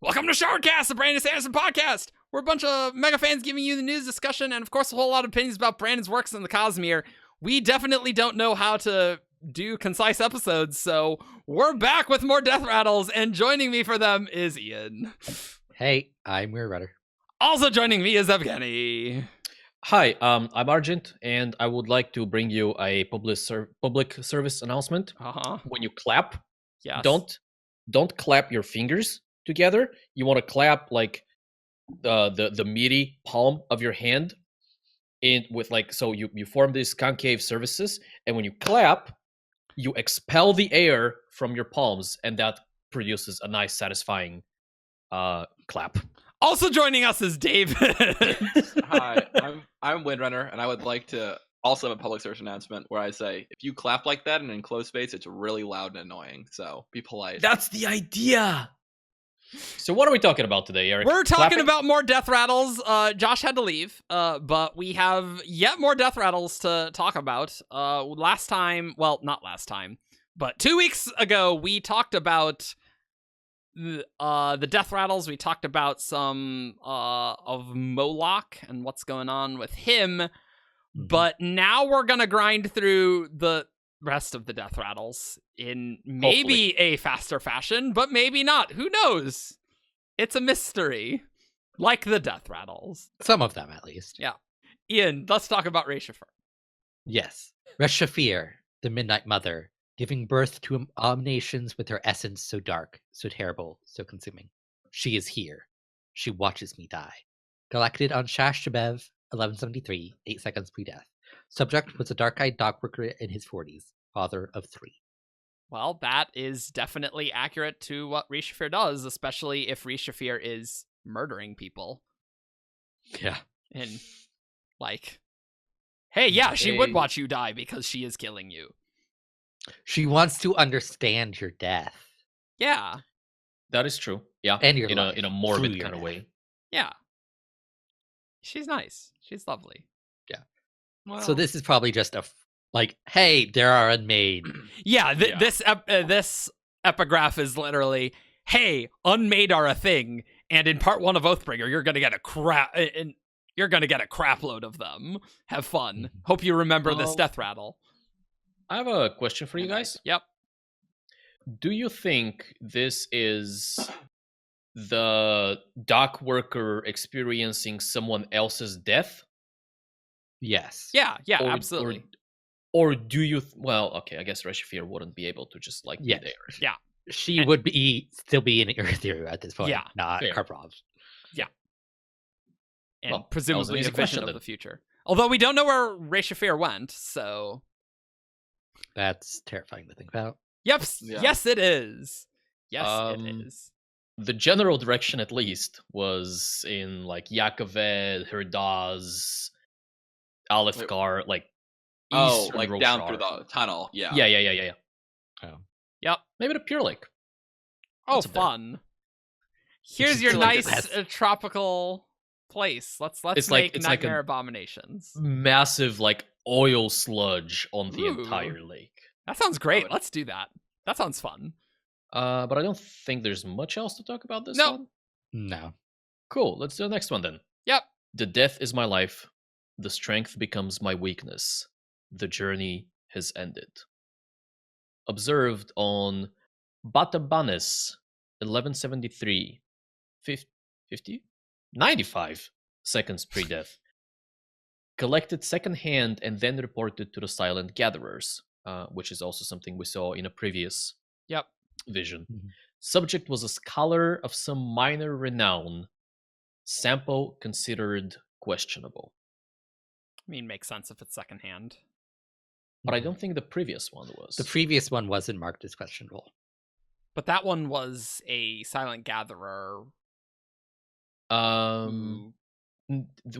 Welcome to Shardcast, the Brandon Sanderson podcast. We're a bunch of mega fans giving you the news, discussion, and of course a whole lot of opinions about Brandon's works in the Cosmere. We definitely don't know how to do concise episodes, so we're back with more Death Rattles, and joining me for them is Ian. Hey, I'm WeiryWriter. Also joining me is Evgeni. Hi, I'm Argent, and I would like to bring you a public service announcement. When you clap, Yes. don't clap your fingers together. You want to clap like the meaty palm of your hand, and with so you form these concave surfaces, and when you clap, you expel the air from your palms, and that produces a nice, satisfying clap. Also joining us is David. Hi, I'm Windrunner, and I would like to also have a public service announcement where I say, if you clap like that in an enclosed space, it's really loud and annoying, so be polite. That's the idea! So what are we talking about today, Eric? We're talking Clapping? about more Death Rattles. Josh had to leave, but we have yet more Death Rattles to talk about. Not last time, but 2 weeks ago, we talked about the Death Rattles. We talked about some of Moloch and what's going on with him, but now we're gonna grind through the rest of the Death Rattles in maybe a faster fashion, but maybe not. Who knows? It's a mystery, like the Death Rattles. Some of them, at least. Yeah. Ian, let's talk about Reshafir. Yes. Reshafir, the Midnight Mutter, giving birth to abominations with her essence so dark, so terrible, so consuming. She is here. She watches me die. Collected on Shashtabev, 1173, 8 seconds pre-death. Subject was a dark-eyed dockworker in his 40s, father of 3. Well, that is definitely accurate to what Reshafir does, especially if Reshafir is murdering people. Yeah. And, hey, yeah, she would watch you die because she is killing you. She wants to understand your death. Yeah. That is true. Yeah. And your in life, a morbid through kind of your way. Yeah. She's nice. She's lovely. Well, So this is probably just hey, there are unmade. Yeah, this epigraph is literally, hey, unmade are a thing, and in part 1 of Oathbringer, you're gonna get a crap load of them. Have fun. Hope you remember this Death Rattle. I have a question for you guys. Yep. Do you think this is the dock worker experiencing someone else's death? Yes. Yeah, Or- absolutely. Or do you... well, okay, I guess Reshafir wouldn't be able to just, be Yes. there. She would still be in Earthiru at this point, Yeah, not fair. Karprov. And Well, that was an presumably easy a vision question, of then. the future. Although we don't know where Reshafir went, so... That's terrifying to think about. Yep. Yeah. Yes, it is. Yes, it Um, is. The general direction, at least, was in, Yakoved, Herdaz, Alefkar, oh, Eastern down Roshar. through the tunnel. Yeah. Yeah. Oh. Yep. Maybe the Pure Lake. Oh, What's up there? fun. Here's is your still like nice the best. Tropical place. Let's It's make like Nightmare a- Abominations. Massive, oil sludge on the Ooh. entire lake. That sounds great. would- Let's do that. That sounds fun. But I don't think there's much else to talk about this No. one. No. Cool, let's do the next one then. Yep. The death is my life. The strength becomes my weakness. The journey has ended. Observed on Batabanes, 1173, 50? 95 seconds pre-death. Collected second-hand and then reported to the Silent Gatherers, which is also something we saw in a previous Yep. vision. Mhm. Subject was a scholar of some minor renown. Sample considered questionable. I mean, makes sense if it's secondhand. But I don't think the previous one was. The previous one wasn't marked as questionable. But that one was a Silent Gatherer. The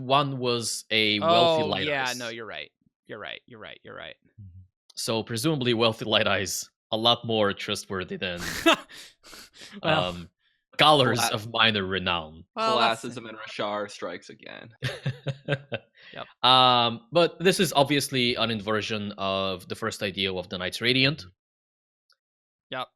one was a wealthy light yeah, eyes. no, you're right. You're right. So presumably wealthy light eyes a lot more trustworthy than Well, scholars Well, of minor renown. Classism in Rashar strikes again. Yep. But this is obviously an inversion of the first idea of the Knights Radiant. Yep.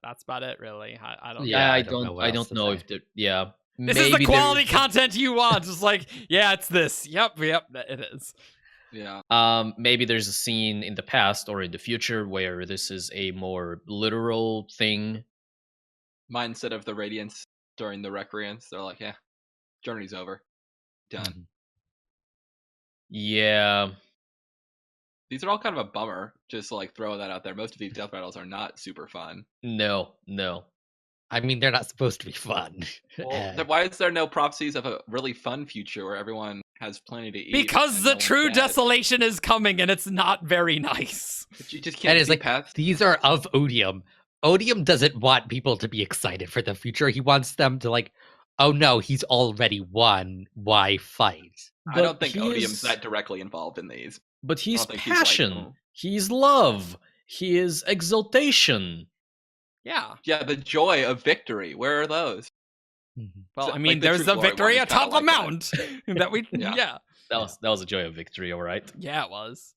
that's about it, really. I don't. Yeah, I I don't know don't. what I else don't to know say. if the yeah. This is the maybe quality there's- content you want. It's like, yeah, it's this. Yep, it is. Yeah. Maybe there's a scene in the past or in the future where this is a more literal thing. Mindset of the Radiance during the Recreants. They're like, yeah, journey's over. Done. Mhm. Yeah. These are all kind of a bummer, just to like throw that out there. Most of these death battles are not super fun. No. I mean, they're not supposed to be fun. Well, then why is there no prophecies of a really fun future where everyone has plenty to eat? Because and the no one's true dead? desolation is coming, and it's not very nice. But you just And can't it's see like, past. these are of Odium. Odium doesn't want people to be excited for the future. He wants them to like, oh no, he's already won. Why fight? I don't think he Odium's is- that directly involved in these. But he's think he's like, passion. oh. He's love. He is exaltation. Yeah. Yeah, the joy of victory. Where are those? Well, So, I like, mean, the there's true the glory victory one is atop kinda the like that. mount that we. Yeah. Yeah. That was a joy of victory, all right. Yeah, it was.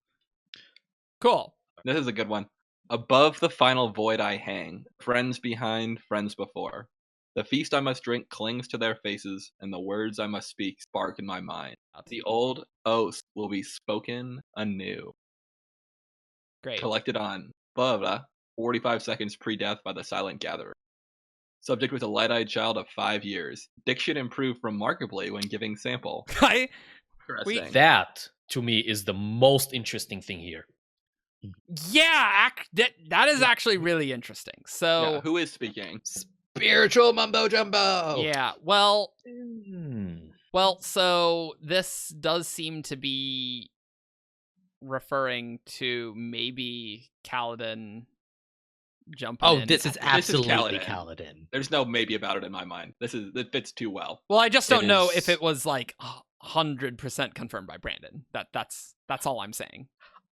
Cool. This is a good one. Above the final void I hang, friends behind, friends before. The feast I must drink clings to their faces, and the words I must speak spark in my mind. The old oaths will be spoken anew. Great. Collected on blah, blah, 45 seconds pre-death by the Silent Gatherer. Subject was a light-eyed child of 5 years. Diction improved remarkably when giving sample. Interesting. That to me is the most interesting thing here. Yeah, that is Yeah. actually really interesting. So, Yeah, who is speaking? Spiritual mumbo jumbo. yeah, well, so this does seem to be referring to maybe Kaladin jumping Oh, in. this is This is absolutely Kaladin. Kaladin. There's no maybe about it in my mind. It fits too well. Well, I just don't It know is- if it was like 100% confirmed by Brandon. That's all I'm saying.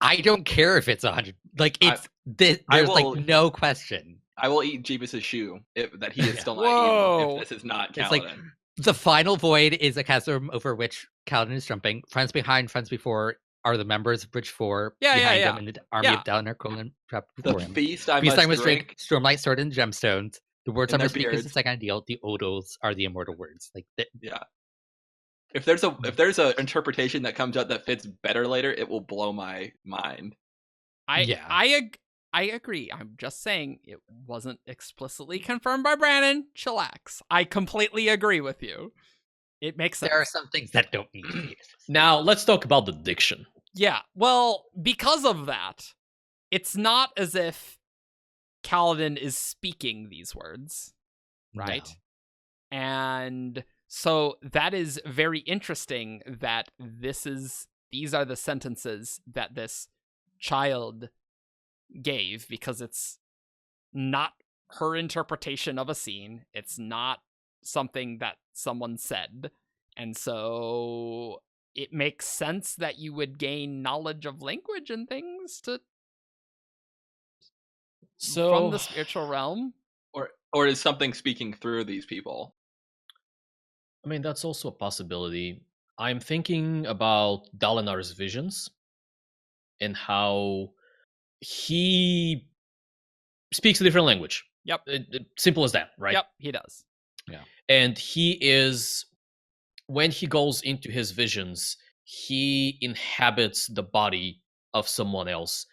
I don't care if it's 100. Like it's I there's will- like no question. I will eat Jeebus' shoe that he is Yeah. still not Whoa. eating if this is not It's like Kaladin. the final void is a chasm over which Kaladin is jumping. Friends behind, friends before are the members of Bridge 4 Yeah, behind yeah, him, and the army Yeah. of Dalinar Colin trapped The before him. feast I Feast must I must drink. drink, Stormlight Sword and Gemstones. The words In I their must speak is the beards. second ideal. The odos are the immortal words. Like Yeah. If there's a interpretation that comes out that fits better later, it will blow my mind. Yeah. I agree. I'm just saying it wasn't explicitly confirmed by Brandon. Chillax. I completely agree with you. It makes sense. there are some things that don't need to be. Now let's talk about the diction. Yeah, well, because of that, it's not as if Kaladin is speaking these words, right? No. And so that is very interesting that these are the sentences that this child gave, because it's not her interpretation of a scene. It's not something that someone said. And so it makes sense that you would gain knowledge of language and things from the spiritual realm. Or is something speaking through these people? I mean, that's also a possibility. I'm thinking about Dalinar's visions and how he speaks a different language. Yep. Simple as that, right? Yep, he does. And he is, when he goes into his visions, he inhabits the body of someone else,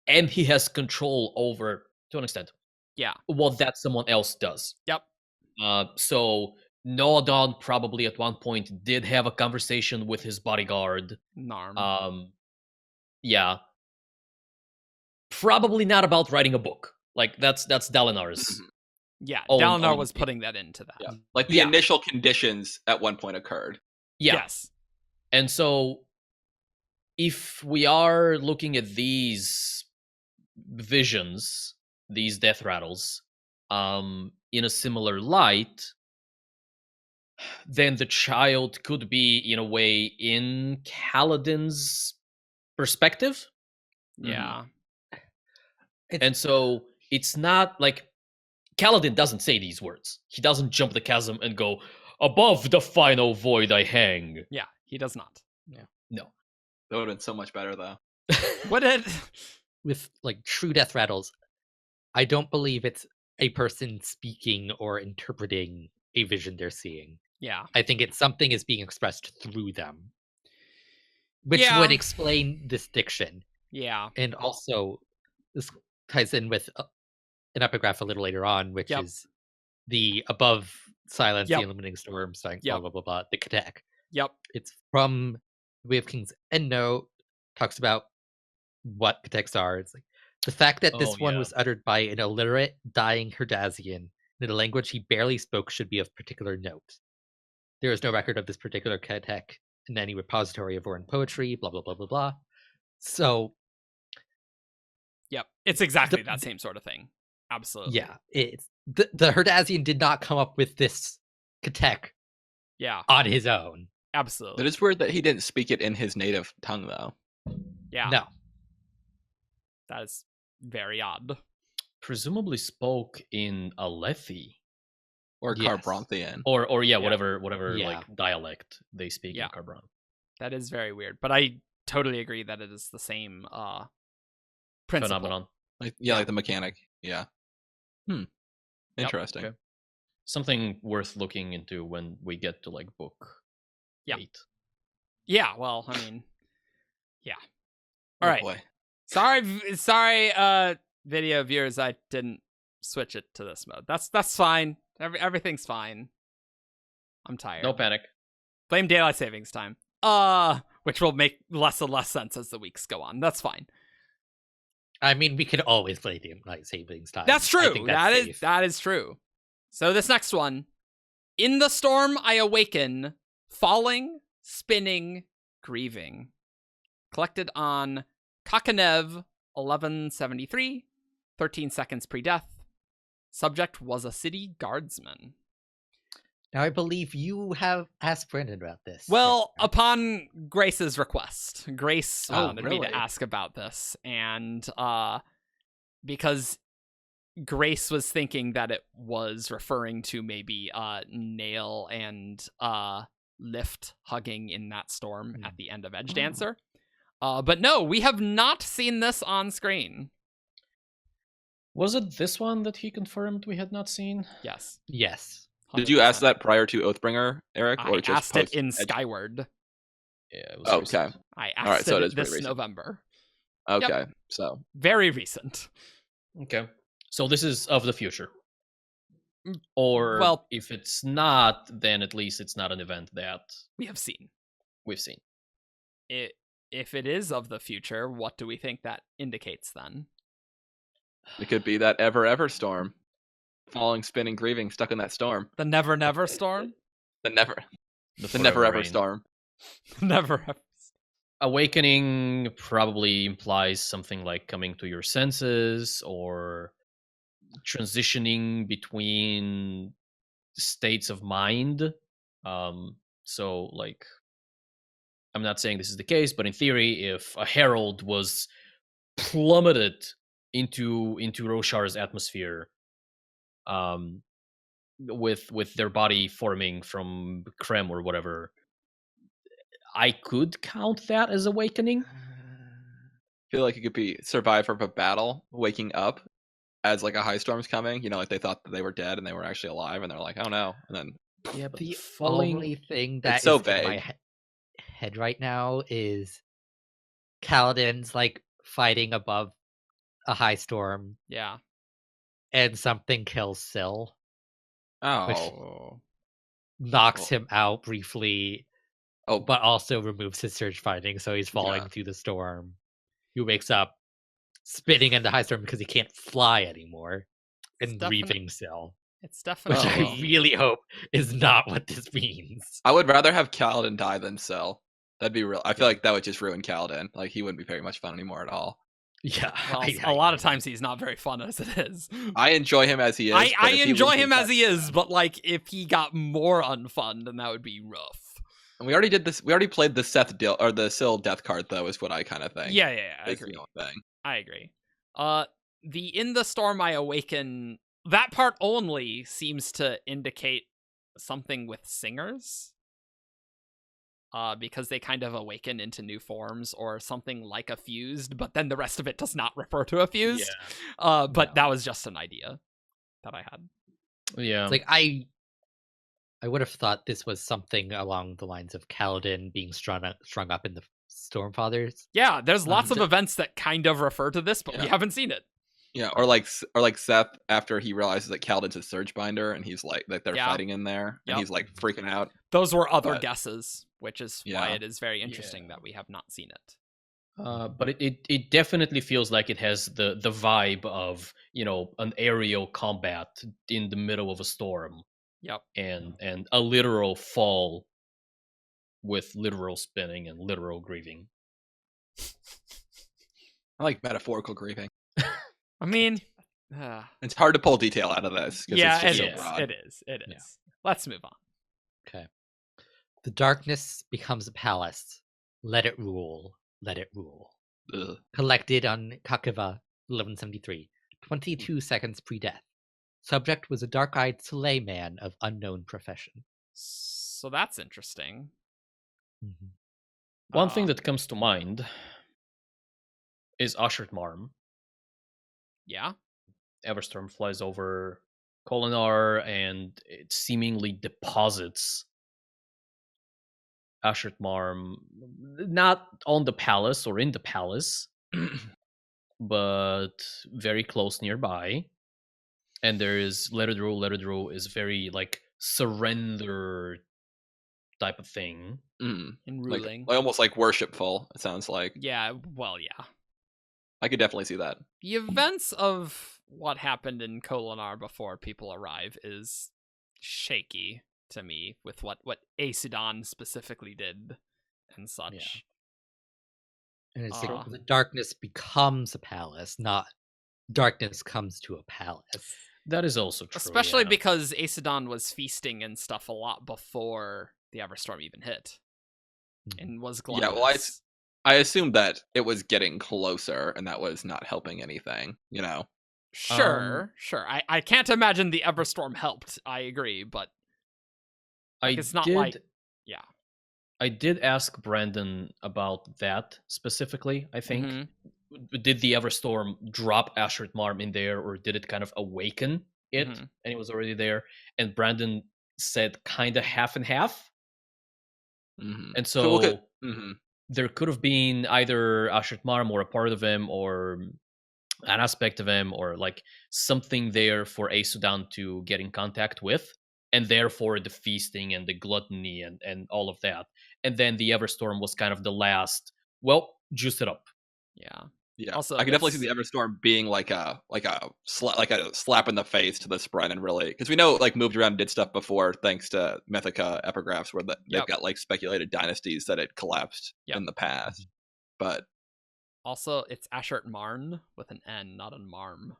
and he has control over, to an extent, Yeah. what that someone else does. Yep. So Noadon probably at one point did have a conversation with his bodyguard. Narm. Yeah. Probably not about writing a book. Like that's Dalinar's. Yeah, own- Dalinar own was thing. putting that into that. Yeah. Like the Yeah. initial conditions at one point occurred. Yeah. Yes. And so if we are looking at these visions, these death rattles, in a similar light, then the child could be, in a way, in Kaladin's perspective. Yeah. And so it's not like Kaladin doesn't say these words. He doesn't jump the chasm and go, above the final void I hang. Yeah, he does not. No. That would have been so much better, though. What did... With like true death rattles, I don't believe it's a person speaking or interpreting a vision they're seeing. Yeah. I think it's something is being expressed through them, which Yeah. would explain this diction. Yeah. And also, this ties in with an epigraph a little later on, which Yep. is the above silence, Yep. the illuminating storm, saying Yep. blah, blah, blah, blah, the Katek. Yep. It's from Way of Kings Endnote, talks about what Kateks are. It's like the fact that this Oh, one yeah. was uttered by an illiterate, dying Herdazian in a language he barely spoke should be of particular note. There is no record of this particular Katek in any repository of Oran poetry, blah, blah, blah, blah, blah. So, Yep. It's exactly that same sort of thing. Absolutely. yeah, it's the Herdazian did not come up with this Katek Yeah. on his own. Absolutely. It is weird that he didn't speak it in his native tongue, though. Yeah. No. That is very odd. Presumably spoke in Alethi. Or Yes. Carbronthian. Or Yeah. whatever Yeah. like dialect they speak Yeah. in Carbron. That is very weird. But I totally agree that it is the same principle. Phenomenon. Like the mechanic. Yeah. Interesting. Okay. Something worth looking into when we get to like book Yeah. 8. Yeah, well, I mean, yeah. Oh, All right. boy. Sorry, video viewers, I didn't switch it to this mode. That's fine. Everything's fine. I'm tired. No panic. Blame daylight savings time. Which will make less and less sense as the weeks go on. That's fine. I mean, we could always play daylight savings time. That's I true. think that's safe. That is true. So this next one, in the storm I awaken, falling, spinning, grieving. Collected on Kakanev 1173, 13 seconds pre-death. Subject was a city guardsman. Now, I believe you have asked Brendan about this. Well, Yes, right? upon Grace's request, Grace Oh, wanted me really? to ask about this, and because Grace was thinking that it was referring to maybe Nail and Lift hugging in that storm at the end of Edge Dancer. But no, we have not seen this on screen. Was it this one that he confirmed we had not seen? Yes. Yes. Did you ask 100%. that prior to Oathbringer, Eric? I Or just asked it post in Edge? Skyward. Yeah, it was Oh, recent. okay. I All right, asked so it it is pretty this recent. November. Okay. So Very recent. Okay. So this is of the future. Mm, Or well- if it's not, then at least it's not an event that We have seen. we've seen. If it is of the future, what do we think that indicates then? it could be that ever storm. Falling, spinning, grieving, stuck in that storm. The Never Never Storm? The never forever ever rain. storm. Never Ever. Awakening probably implies something like coming to your senses or transitioning between states of mind. So like I'm not saying this is the case, but in theory, if a herald was plummeted into Roshar's atmosphere, with their body forming from creme or whatever, I could count that as awakening. I feel like it could be survivor of a battle, waking up as like a high storm's coming. You know, like they thought that they were dead and they were actually alive, and they're like, oh no, and then Yeah, but The falling. only thing that is so in my vague. head right now is Kaladin's like fighting above a high storm, Yeah. and something kills Syl, Oh. knocks him out briefly, Oh, but also removes his surge fighting, so he's falling Yeah. through the storm. He wakes up spinning in the high storm because he can't fly anymore, and It's definite- grieving Syl, It's which definitely. I really hope is not what this means. I would rather have Kaladin die than Cell. That'd be real. I feel like that would just ruin Kaladin. Like he wouldn't be very much fun anymore at all. Yeah, Well, a lot of times he's not very fun as it is. I enjoy him as he is. I but if he enjoy loses him as that- he is, but like if he got more unfun, then that would be rough. And we already did this. We already played the Seth deal or the Syl death card though. Is what I kind of think. Yeah, I is agree. the only thing. I agree. The In the Storm I Awaken, that part only seems to indicate something with singers. Because they kind of awaken into new forms or something like a fused, but then the rest of it does not refer to a fused. But No. that was just an idea. that I had. Yeah. It's like I would have thought this was something along the lines of Kaladin being strung up in the Stormfathers. Yeah, there's lots of Mhm. events that kind of refer to this, but we Yeah. haven't seen it. Yeah, or like Seth after he realizes that Kaladin's a Surge Binder and he's like that they're Yeah. fighting in there and Yep. he's like freaking out. Those were other But- guesses, which is why Yeah. it is very interesting Yeah. that we have not seen it. But it definitely feels like it has the vibe of, you know, an aerial combat in the middle of a storm Yep. and a literal fall with literal spinning and literal grieving. I like metaphorical grieving. I mean, It's hard to pull detail out of this. 'Cause yeah, it's just it so is. broad. It is. It is. Yeah. Let's move on. Okay. The darkness becomes a palace. Let it rule. Let it rule. Ugh. Collected on Kakeva, 1173, 22 seconds pre-death. Subject was a dark-eyed Soleil man of unknown profession. So that's interesting. One thing Uh, that comes to mind is Ashert Marm. Yeah. Everstorm flies over Kolinar and it seemingly deposits Ashert Marm not on the palace or in the palace, but very close nearby. And there is Let It Rule. Let It Rule is very like surrender type of thing. Mm. In Like, ruling. almost like worshipful, it sounds like. Yeah, well, yeah. I could definitely see that. The events of what happened in Kolinar before people arrive is shaky to me with what Aesidon specifically did and such. And it's Ah. like the darkness becomes a palace, not darkness comes to a palace. That is also true. Especially yeah. because Aesidon was feasting and stuff a lot before the Everstorm even hit. And was gluttonous. Yeah, well, I assumed that it was getting closer and that was not helping anything, you know? Sure. I can't imagine the Everstorm helped. I agree, but it's not like... Yeah. I did ask Brandon about that specifically, I think. Mhm. Did the Everstorm drop Ashert Marm in there, or did it kind of awaken it Mhm. and it was already there? And Brandon said kind of half and half. Mm-hmm. And so Mm-hmm. there could have been either Ashert Marm or a part of him or an aspect of him or like something there for Aesudan to get in contact with, and therefore the feasting and the gluttony and all of that. And then the Everstorm was kind of the last, well, juice it up. Yeah. Yeah, Also, I could definitely see this- the Everstorm being like a slap in the face to this Brennan, really, because we know like moved around and did stuff before, thanks to Mythica epigraphs, where they've Yep. got like speculated dynasties that had collapsed Yep. in the past. But Also, it's Ashert Marn with an N, not a Marm.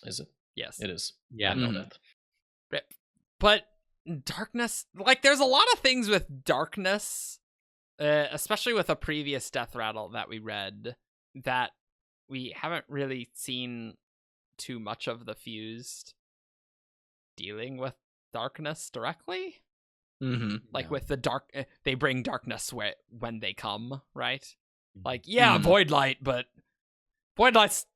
Is it? Yes. It is. Yeah. I know Mhm. that. But darkness, like, there's a lot of things with darkness, especially with a previous Death Rattle that we read, that we haven't really seen too much of the Fused dealing with darkness directly. Like Yeah. with the dark, they bring darkness when they come, right? Like, yeah, Mhm. Void Light, but Void Light's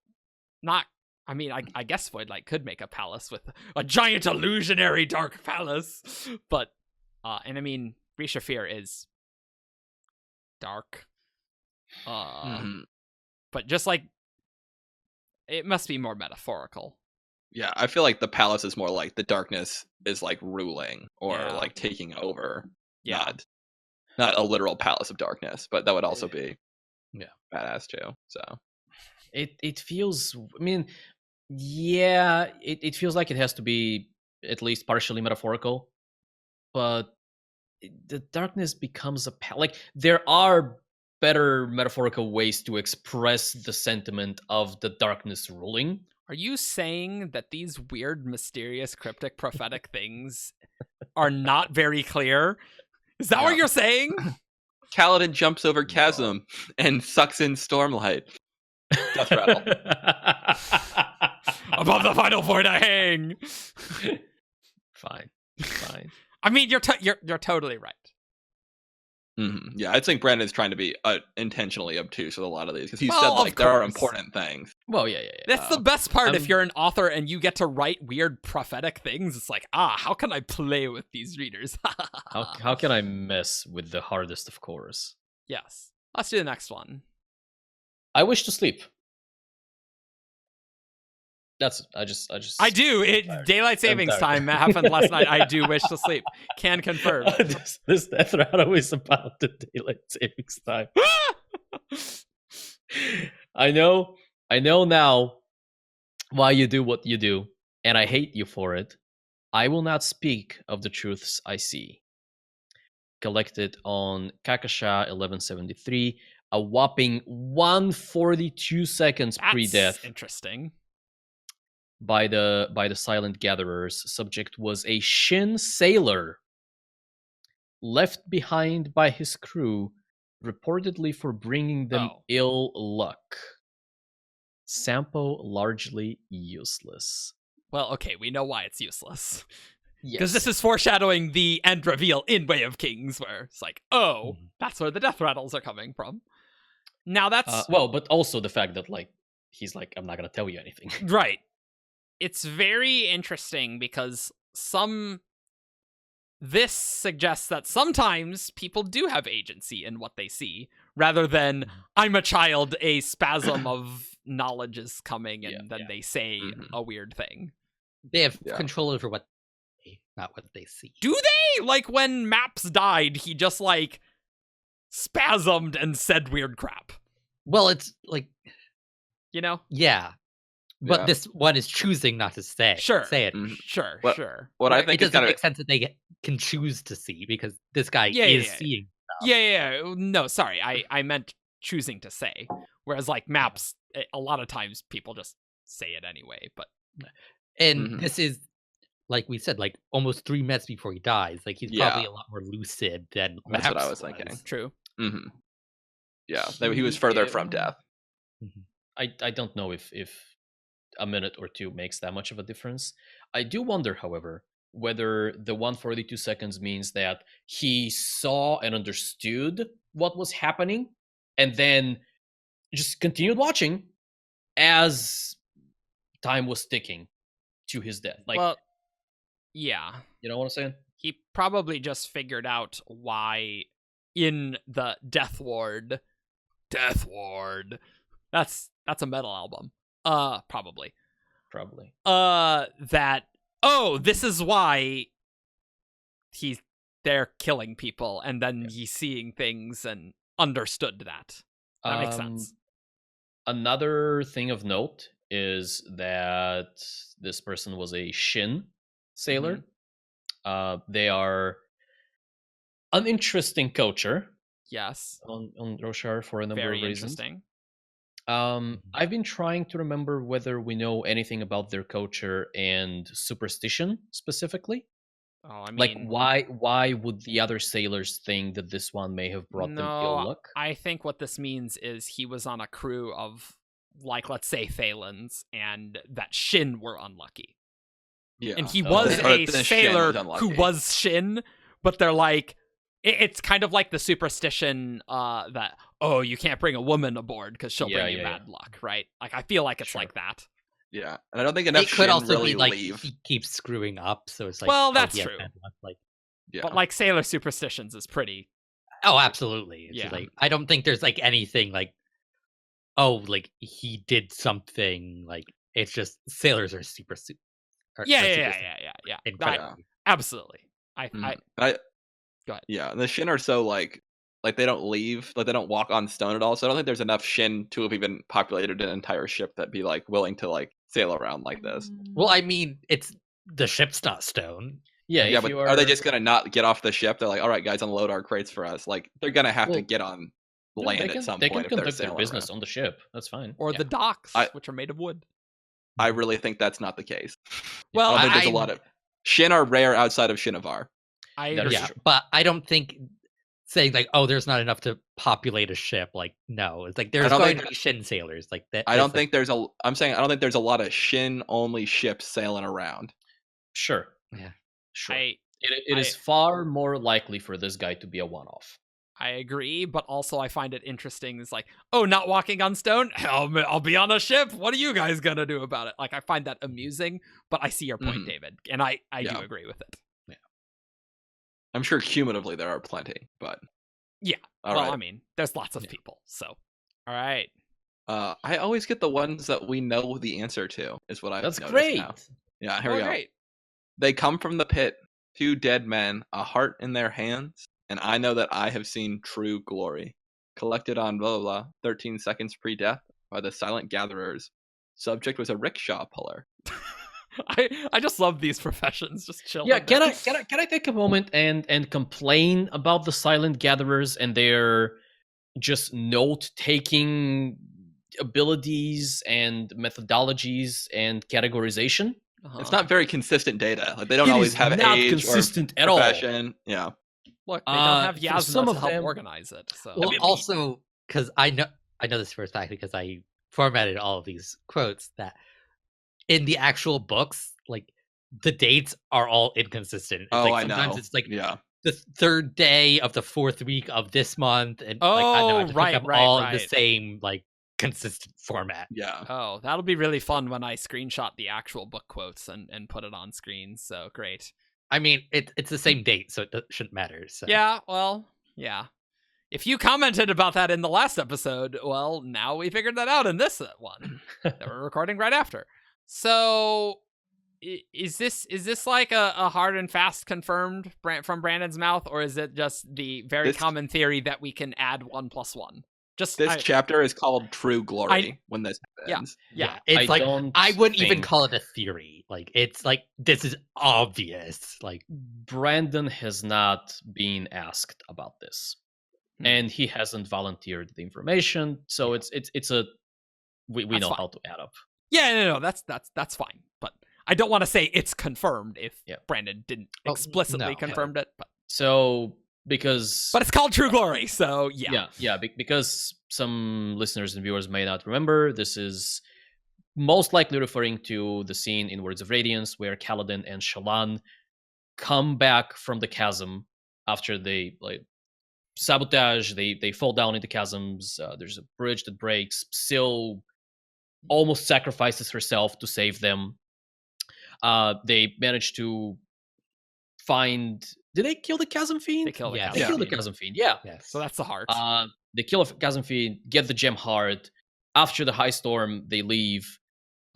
not. I mean, I guess Void Light could make a palace with a giant illusionary dark palace, but and I mean, Rishafir is dark, Mhm. but just like it must be more metaphorical. Yeah, I feel like the palace is more like the darkness is like ruling or Yeah. like taking over. Yeah, Not a literal palace of darkness, but that would also be Yeah. badass too. So It feels, I mean, yeah, it feels like it has to be at least partially metaphorical, but the darkness becomes like there are better metaphorical ways to express the sentiment of the darkness ruling. are you saying that these weird, mysterious, cryptic, prophetic things are not very clear? Is that what Yeah. you're saying? Kaladin jumps over chasm and sucks in Stormlight. Death Rattle. Above the final void I hang. Fine. I mean, you're totally right. Yeah, I think Brandon's trying to be intentionally obtuse with a lot of these because he Well, said of like there are course. important things. Well, yeah. That's the best part. If I'm- you're an author and you get to write weird prophetic things, it's like, how can I play with these readers? How can I mess with the hardest of cores? Yes. Let's do the next one. I wish to sleep. That's I do. Daylight savings tired. time happened last night. I do wish to sleep. Can confirm. this death rattle is about the daylight savings time. I know now why you do what you do, and I hate you for it. I will not speak of the truths I see. Collected on Kakasha 1173, a whopping 142 seconds That's pre-death interesting. by the Silent Gatherers. Subject was a Shin sailor left behind by his crew, reportedly for bringing them ill luck. Sampo largely useless. Well, okay, we know why it's useless. Yes. Because this is foreshadowing the end reveal in Way of Kings, where it's like, that's where the death rattles are coming from. Now that's... but also the fact that, like, he's like, I'm not going to tell you anything. Right. It's very interesting because this suggests that sometimes people do have agency in what they see, rather than, I'm a child, a spasm of knowledge is coming, and then they say a weird thing. They have control over what not what they see. Do they? Like, when Maps died, he just, like, spasmed and said weird crap. Well, it's like... You know? Yeah. But this one is choosing not to say it. Sure. Sure. What I think it doesn't make sense that they can choose to see, because this guy is seeing stuff. Yeah. No, sorry. I meant choosing to say. Whereas, like, Maps, a lot of times people just say it anyway. But And this is, like we said, like almost 3 minutes before he dies. Like, he's probably a lot more lucid than Maps. That's what I was thinking. True. Yeah, he was further from death. I don't know if a minute or two makes that much of a difference. I do wonder, however, whether the 142 seconds means that he saw and understood what was happening and then just continued watching as time was ticking to his death. Like, well, yeah. You know what I'm saying? He probably just figured out why in the Death Ward, that's a metal album. Probably. That, this is why they're killing people, and then he's seeing things and understood that. That makes sense. Another thing of note is that this person was a Shin sailor. They are an interesting culture. Yes. On Roshar for a number Very of reasons. Interesting. I've been trying to remember whether we know anything about their culture and superstition specifically. Oh, I mean, like why would the other sailors think that this one may have brought them ill luck? I think what this means is he was on a crew of, like, let's say Thalens, and that Shin were unlucky. Yeah, and he was a sailor who was Shin, but they're like, it's kind of like the superstition that, you can't bring a woman aboard because she'll bring you bad luck, right? Like, I feel like it's like that. Yeah, and I don't think enough It could Shin also really be like leave. he keeps screwing up, so it's like, well, that's true. Like, but like sailor superstitions is pretty. Oh, absolutely. It's like, I don't think there's like anything like, like he did something. Like, it's just sailors are super. Yeah. Absolutely. I go ahead. Yeah, and the Shin are so like they don't leave, like they don't walk on stone at all. So I don't think there's enough Shin to have even populated an entire ship that'd be like willing to like sail around like this. Well, I mean, it's the ship's not stone. Yeah, but are they just gonna not get off the ship? They're like, all right, guys, unload our crates for us. Like, they're gonna have to get on land at some point. They can if they're conduct their sailing business around. on the ship. That's fine. Or the docks, which are made of wood. I really think that's not the case. Well, I don't think there's a lot of Shin are rare outside of Shinovar. But I don't think saying like, there's not enough to populate a ship. Like, no, it's like there's going to be Shin sailors like that. I don't think there's I'm saying I don't think there's a lot of Shin only ships sailing around. Sure. Yeah. Sure. It is far more likely for this guy to be a one-off. I agree, but also I find it interesting. It's like, oh, not walking on stone? I'll be on a ship. What are you guys gonna do about it? Like, I find that amusing, but I see your point, David, and I do agree with it. Yeah. I'm sure cumulatively there are plenty, but yeah. All well, right. I mean, there's lots of people, so all right. I always get the ones that we know the answer to. Is what I've That's noticed great. now. Yeah, here we go. Great. They come from the pit, 2 dead men, a heart in their hands, and I know that I have seen true glory. Collected on blah, blah, blah, 13 seconds pre-death by the silent gatherers. Subject was a rickshaw puller. I just love these professions. Just chilling. Yeah, can I take a moment and complain about the silent gatherers and their just note-taking abilities and methodologies and categorization? It's not very consistent data. Like they don't It always is have not age consistent or at all. profession. Yeah. Look, they don't have For Yasna some to of help them- organize it. So Well, also because I know this for a fact because I formatted all of these quotes that in the actual books, like the dates are all inconsistent. It's like I sometimes know. it's like Yeah. the 3rd day of the 4th week of this month, and like I know I have to put them all in the same like consistent format. Yeah. Oh, that'll be really fun when I screenshot the actual book quotes and put it on screen. So great. I mean, it's the same date, so it shouldn't matter. So. Yeah, well, yeah. If you commented about that in the last episode, well, now we figured that out in this one that we're recording right after. So, is this like a hard and fast confirmed from Brandon's mouth, or is it just the very common theory that we can add 1 + 1? This chapter is called True Glory when this happens. Yeah. It's I wouldn't even call it a theory. Like it's like this is obvious. Like Brandon has not been asked about this, and he hasn't volunteered the information. So it's a we know fine. how to add up. Yeah, no, that's fine. But I don't want to say it's confirmed if Brandon didn't explicitly confirmed it. But so. But it's called True Glory, so yeah. Because some listeners and viewers may not remember, this is most likely referring to the scene in Words of Radiance where Kaladin and Shallan come back from the chasm after they sabotage. They fall down into chasms. There's a bridge that breaks. Syl almost sacrifices herself to save them. They manage to find. Did they kill the Chasm Fiend? They killed the Chasm Fiend. They killed the Chasm Fiend, yeah. Yes. So that's the heart. They kill a Chasm Fiend, get the gem heart. After the high storm, they leave.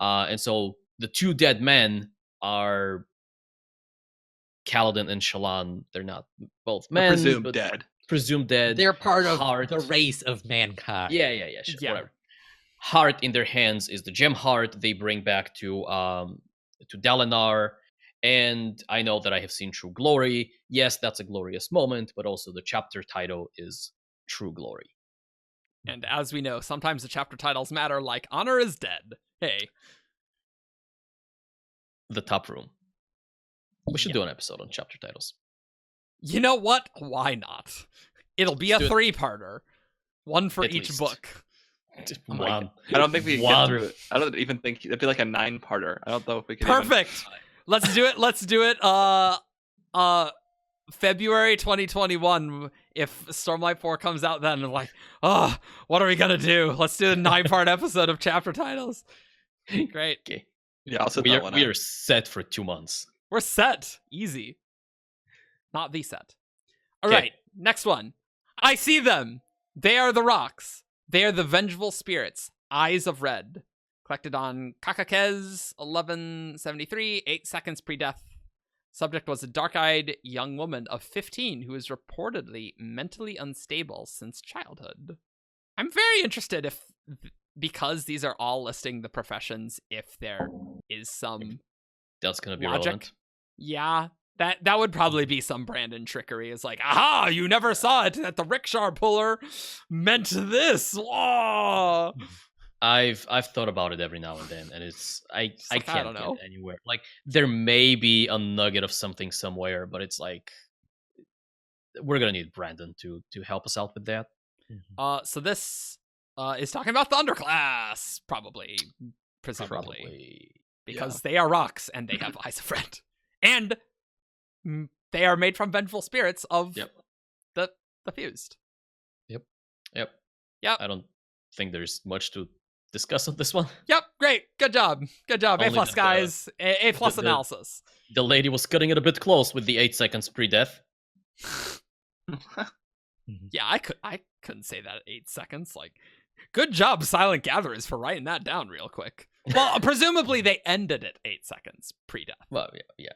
And so the 2 dead men are Kaladin and Shallan. They're not both men. Presumed dead. Presumed dead. They're part of heart. the race of mankind. Yeah, sure, whatever. Heart in their hands is the gem heart they bring back to Dalinar. And I know that I have seen True Glory. Yes, that's a glorious moment, but also the chapter title is True Glory. And as we know, sometimes the chapter titles matter, like Honor is Dead. Hey. The Top Room. We should do an episode on chapter titles. You know what? Why not? It'll be a 3-parter. 1 for each least. book. One. I don't think we can get through it. I don't even think it'd be like a 9-parter. I don't know if we can. Perfect. Let's do it. February 2021. If Stormlight 4 comes out then, I'm like, what are we gonna do? Let's do a 9-part episode of chapter titles. Great. Okay. Yeah, I'll set that one up. We are set for 2 months. We're set. Easy. Not the set. All right. Next one. I see them. They are the rocks. They are the Vengeful Spirits. Eyes of Red. Collected on Kakakez 1173, 8 seconds pre-death. Subject was a dark-eyed young woman of 15 who is reportedly mentally unstable since childhood. I'm very interested because these are all listing the professions, if there is some that's gonna be logic. relevant. Yeah, that would probably be some Brandon trickery. It's like, aha, you never saw it that the rickshaw puller meant this. Whoa. I've thought about it every now and then, and I can't get anywhere. Like there may be a nugget of something somewhere, but it's like we're gonna need Brandon to help us out with that. So this is talking about the underclass, presumably, because they are rocks and they have eyes of red, and they are made from vengeful spirits of the fused. Yep. Yep. I don't think there's much to discuss on this one. Yep, great. Good job. Good job. A Only plus, that, guys. A plus the- analysis. The lady was cutting it a bit close with the 8 seconds pre-death. Yeah, I couldn't say that at 8 seconds. Like, good job, Silent Gatherers, for writing that down real quick. Well, presumably they ended at 8 seconds pre-death. Well, yeah.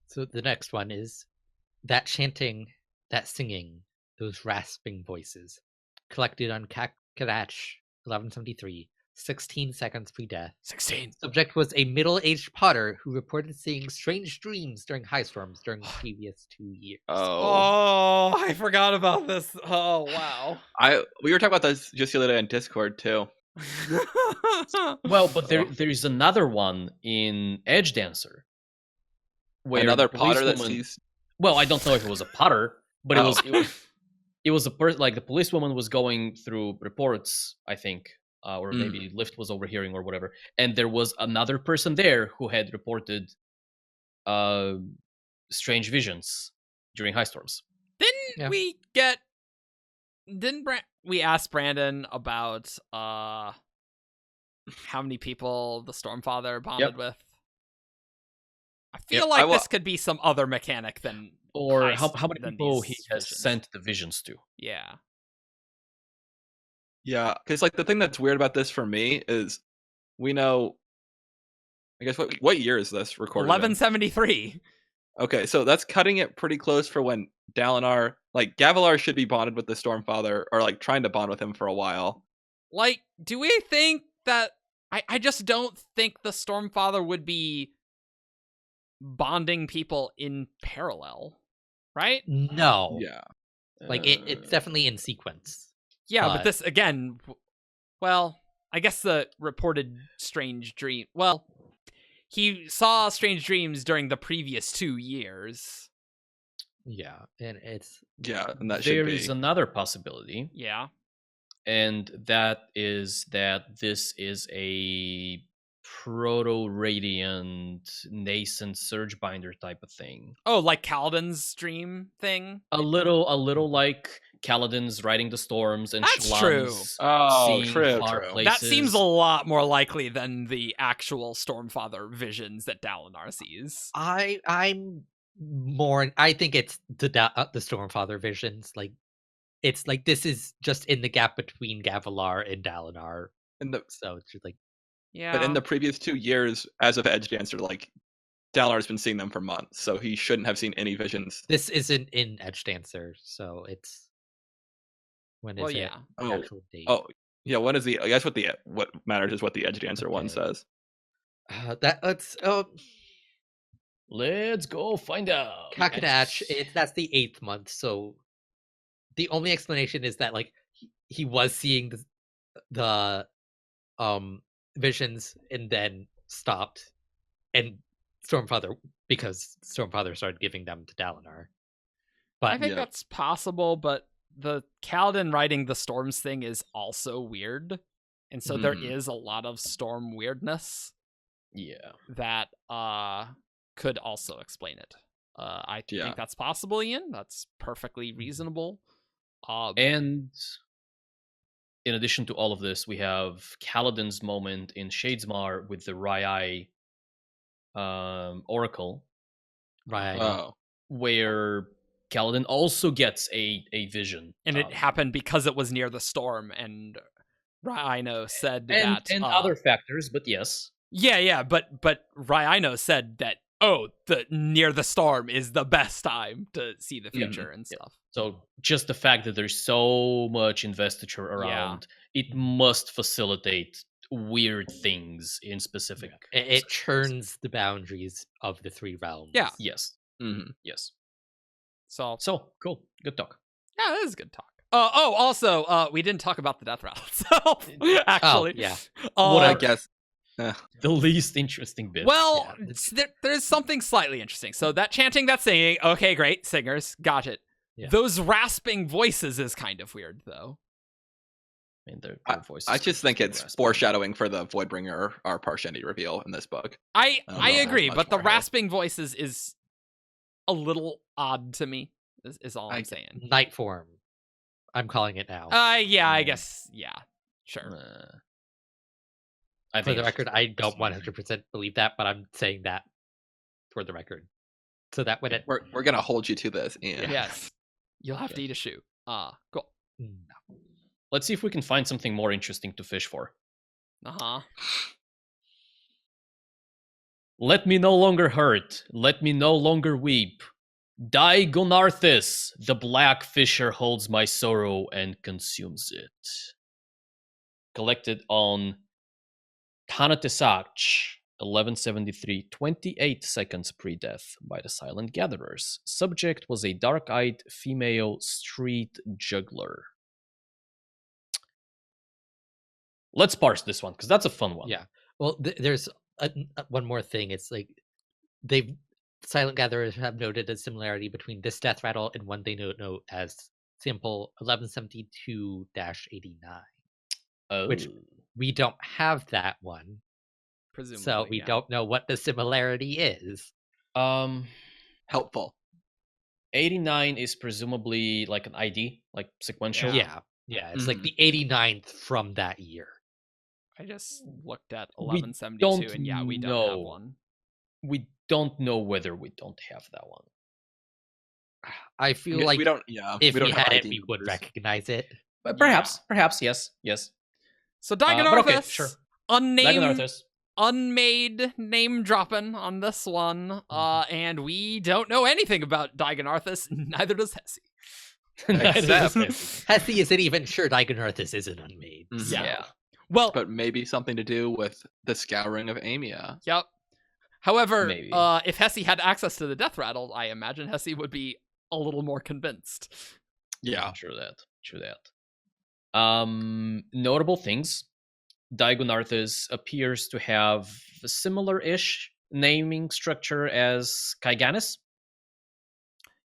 So the next one is that chanting, that singing, those rasping voices, collected on Kakadach 1173, 16 seconds pre-death. 16. Subject was a middle-aged potter who reported seeing strange dreams during high storms during the previous 2 years. Oh, I forgot about this. Oh, wow. We were talking about this just the other day on Discord too. Well, but there's another one in Edge Dancer. Where Another the potter that policewoman- sees. Well, I don't know if it was a potter, but Oh. it was a person, like the policewoman was going through reports, I think, or Mm. maybe Lift was overhearing or whatever, and there was another person there who had reported strange visions during high storms. Didn't we ask Brandon about how many people the Stormfather bonded with? I feel Yep, like this could be some other mechanic than Or how heist many than people these he has visions. sent the visions to. Yeah. Yeah, because like the thing that's weird about this for me is we know. I guess what year is this recorded? in? 1173. Okay, so that's cutting it pretty close for when Dalinar, like Gavilar, should be bonded with the Stormfather, or like trying to bond with him for a while. Like, do we think that I just don't think the Stormfather would be bonding people in parallel, right? No. Yeah, Like, it's definitely in sequence. Yeah, but But- this again, well, I guess the reported strange dream. Well, he saw strange dreams during the previous 2 years. Yeah, and it's... yeah, and that There should be. is another possibility, Yeah. and that is that this is a proto-radiant nascent surge binder type of thing. Oh, like Kaladin's dream thing? A little like Kaladin's riding the storms and That's Shallan's Oh, seeing true, far true. places. That seems a lot more likely than the actual Stormfather visions that Dalinar sees. I'm more... I think it's the Stormfather visions. Like, it's like this is just in the gap between Gavilar and Dalinar. So it's just like... Yeah. But in the previous 2 years, as of Edge Dancer, like Dalinar's been seeing them for months, so he shouldn't have seen any visions. This isn't in Edge Dancer, so it's... When is Well, it? yeah. The Oh, actual date. Oh, yeah. What is the? I guess what matters is what the Edge Dancer one Okay. says. That's Let's go find out. Kakadach. That's the 8th month. So the only explanation is that like he was seeing the visions and then stopped, and because Stormfather started giving them to Dalinar. But I think Yeah. that's possible, but the Kaladin riding the storms thing is also weird. And so there Mhm. is a lot of storm weirdness Yeah. that could also explain it. I Yeah. think that's possible, Ian. That's perfectly reasonable. And in addition to all of this, we have Kaladin's moment in Shadesmar with the Rai Oracle, right. Oh, where Kaladin also gets a vision. and it happened because it was near the storm, and Rhino said and that other factors, but yes. Yeah, but Rhino said that the near the storm is the best time to see the future and Yeah. stuff. So just the fact that there's so much investiture around, it must facilitate weird things in specific. It churns the boundaries of the 3 realms. Yeah. Yes. mhm. Yes. So Cool. Good talk. yeah, that is good talk. Also, we didn't talk about the death rattle itself. Actually, yeah. What I Whatever. guess. The least interesting bit. Well, Yeah. there's something slightly interesting. So that chanting, that singing, okay, great, singers, got it. Yeah. Those rasping voices is kind of weird, though. I mean, their voices I just think it's raspy. foreshadowing for the Voidbringer or Parshendi reveal in this book. I don't know if agree, there's but much the more here. rasping voices is a little odd to me. Is all I'm saying. Night form. I'm calling it now. Yeah, I guess. Yeah, sure. I For think the it's record, just I don't confusing. 100% believe that, but I'm saying that for the record. So that when it... We're gonna hold you to this, Ian. Yes. You'll have to Okay. eat a shoe. Cool. No. Let's see if we can find something more interesting to fish for. Uh-huh. Let me no longer hurt. Let me no longer weep. Digonarthus, the black fisher, holds my sorrow and consumes it. Collected on Kanatisach, 1173, 28 seconds pre-death by the Silent Gatherers. Subject was a dark-eyed female street juggler. Let's parse this one, because that's a fun one. Yeah. Well, there's one more thing. It's like Silent Gatherers have noted a similarity between this death rattle and one they note as sample 1172-89. Oh. Which we don't have that one, Presumably. so we don't know what the similarity is. Helpful. 89 is presumably like an ID, like sequential. Yeah, it's like the 89th from that year. I just looked at We 1172, and yeah, we don't have know. one. We don't know whether we don't have that one. I feel like we don't. Yeah, if we we don't have had it, ID we would numbers. recognize it. But perhaps, yes. So but Digonarthus, okay, sure. unnamed, Digonarthus. unmade name dropping on this one, and we don't know anything about Digonarthus. Neither does Hesse. Except- Hesse isn't even sure Digonarthus isn't unmade. Mhm. Yeah. Well, But maybe something to do with the scouring of Amia. yep. However, Maybe. if Hesse had access to the death rattle, I imagine Hesse would be a little more convinced. Yeah. True that. Notable things. Digonarthus appears to have a similar-ish naming structure as Kaiganis.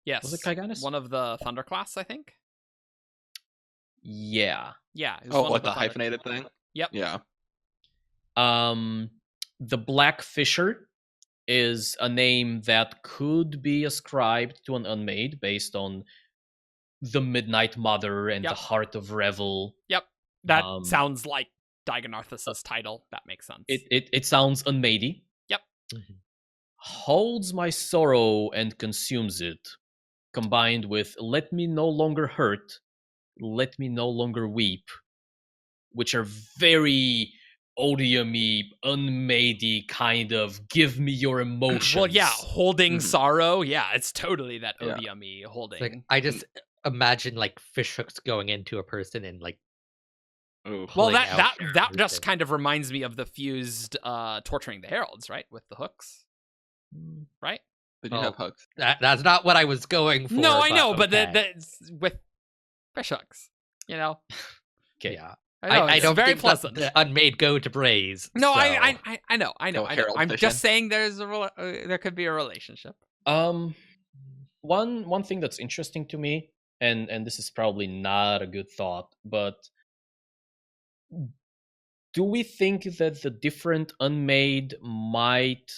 Yes. Was it Kaiganis? One of the Thunderclass, I think. Yeah. Yeah. it was Oh, one what of the Thunder- hyphenated thing? Yep. Yeah. The Black Fisher is a name that could be ascribed to an unmade based on the Midnight Mutter and Yep. the Heart of Revel. Yep. That Um, sounds like Digonarthus's title. That makes sense. It sounds unmadey. Yep. Mhm. Holds my sorrow and consumes it, combined with let me no longer hurt, let me no longer weep, which are very odium-y, unmadey kind of give me your emotions. Well, yeah, holding Mhm. sorrow. Yeah, it's totally that Yeah. odium-y holding. It's like I just imagine like fish hooks going into a person and like Ooh. well, pulling that out just everything. kind of reminds me of the fused torturing the heralds, right? With the hooks, right? Did you Oh. have hooks? That's not what I was going for. No, I know, but okay. that's with fish hooks. You know, Okay. Yeah, I know I it's don't very think pleasant. the unmade go to Braze. No, so. I know. No herald I'm fishing? just saying there's there could be a relationship. One thing that's interesting to me, and this is probably not a good thought, but do we think that the different unmade might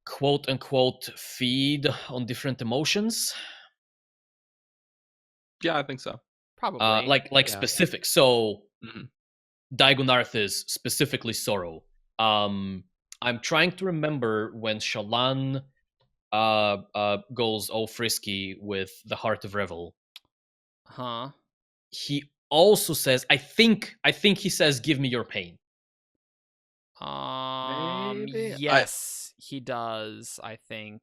quote unquote feed on different emotions? Yeah, I think so. Probably. Like Yeah. specific. So Mhm. Digonarthus, specifically sorrow. I'm trying to remember when Shallan goes all frisky with the Heart of Revel. huh? He also says, I think he says, "Give me your pain." Maybe? Yes, he does. I think.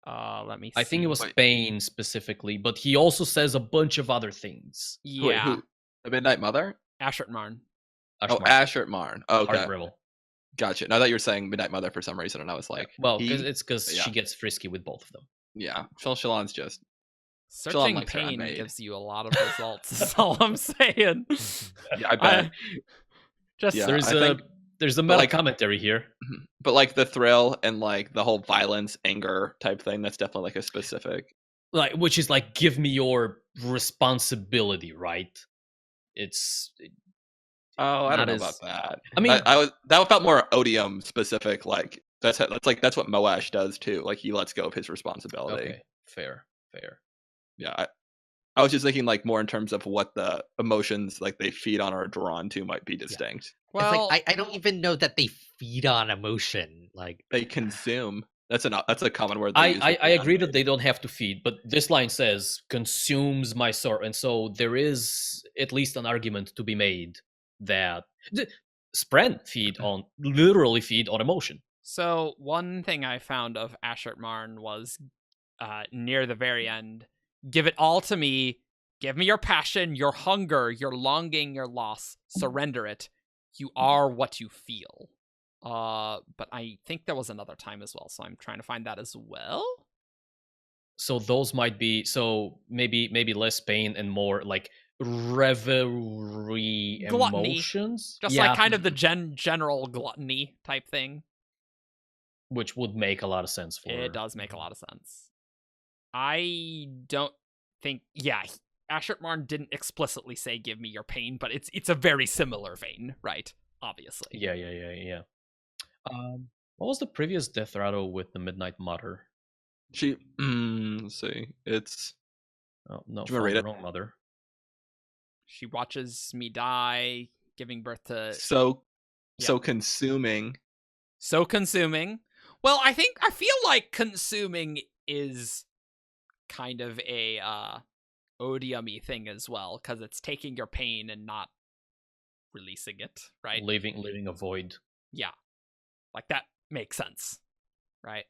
Let me. I think it was Wait. pain specifically, but he also says a bunch of other things. Yeah. Wait, who? The Midnight Mother? Ashert Marn. Oh, Ashmar, Ashert Marn. Heart Okay, of Revel. gotcha. Now that you're saying Midnight Mother for some reason, and I was like, Well, he? it's because Yeah. she gets frisky with both of them. Yeah, Shallan's just. Searching likes her pain unmade. gives you a lot of results. That's all I'm saying. Yeah, I bet. Just Yeah, there's I a think- there's a meta like- commentary here. But like the thrill and like the whole violence, anger type thing, that's definitely like a specific. Like, which is like, give me your responsibility, right? Oh, I Not don't know as- about that. I mean, I was that felt more odium specific. Like that's what Moash does too. Like he lets go of his responsibility. okay, fair. Yeah, I was just thinking like more in terms of what the emotions like they feed on or are drawn to might be distinct. Well, It's like I don't even know that they feed on emotion. Like They consume. That's a common word. They use I with agree anime. that they don't have to feed, but this line says consumes my soul, and so there is at least an argument to be made that Spren literally feed on emotion. so one thing I found of Ashert Marn was near the very end, give it all to me. Give me your passion, your hunger, your longing, your loss. Surrender it. You are what you feel. But I think there was another time as well, so I'm trying to find that as well. So those might be maybe less pain and more like revelry Gluttony. emotions. Just like kind of the general gluttony type thing. Which would make a lot of sense for It does make a lot of sense. I don't think, Ashert Marn didn't explicitly say give me your pain, but it's a very similar vein, right? Obviously. Yeah. What was the previous death rattle with the Midnight Mutter? Let's see. It's Oh no, Do you wanna read the it? wrong mother. She watches me die, giving birth to so Yeah. consuming. so consuming. Well, I feel like consuming is kind of a odium-y thing as well, because it's taking your pain and not releasing it, right? Leaving a void. Yeah. Like, that makes sense, right?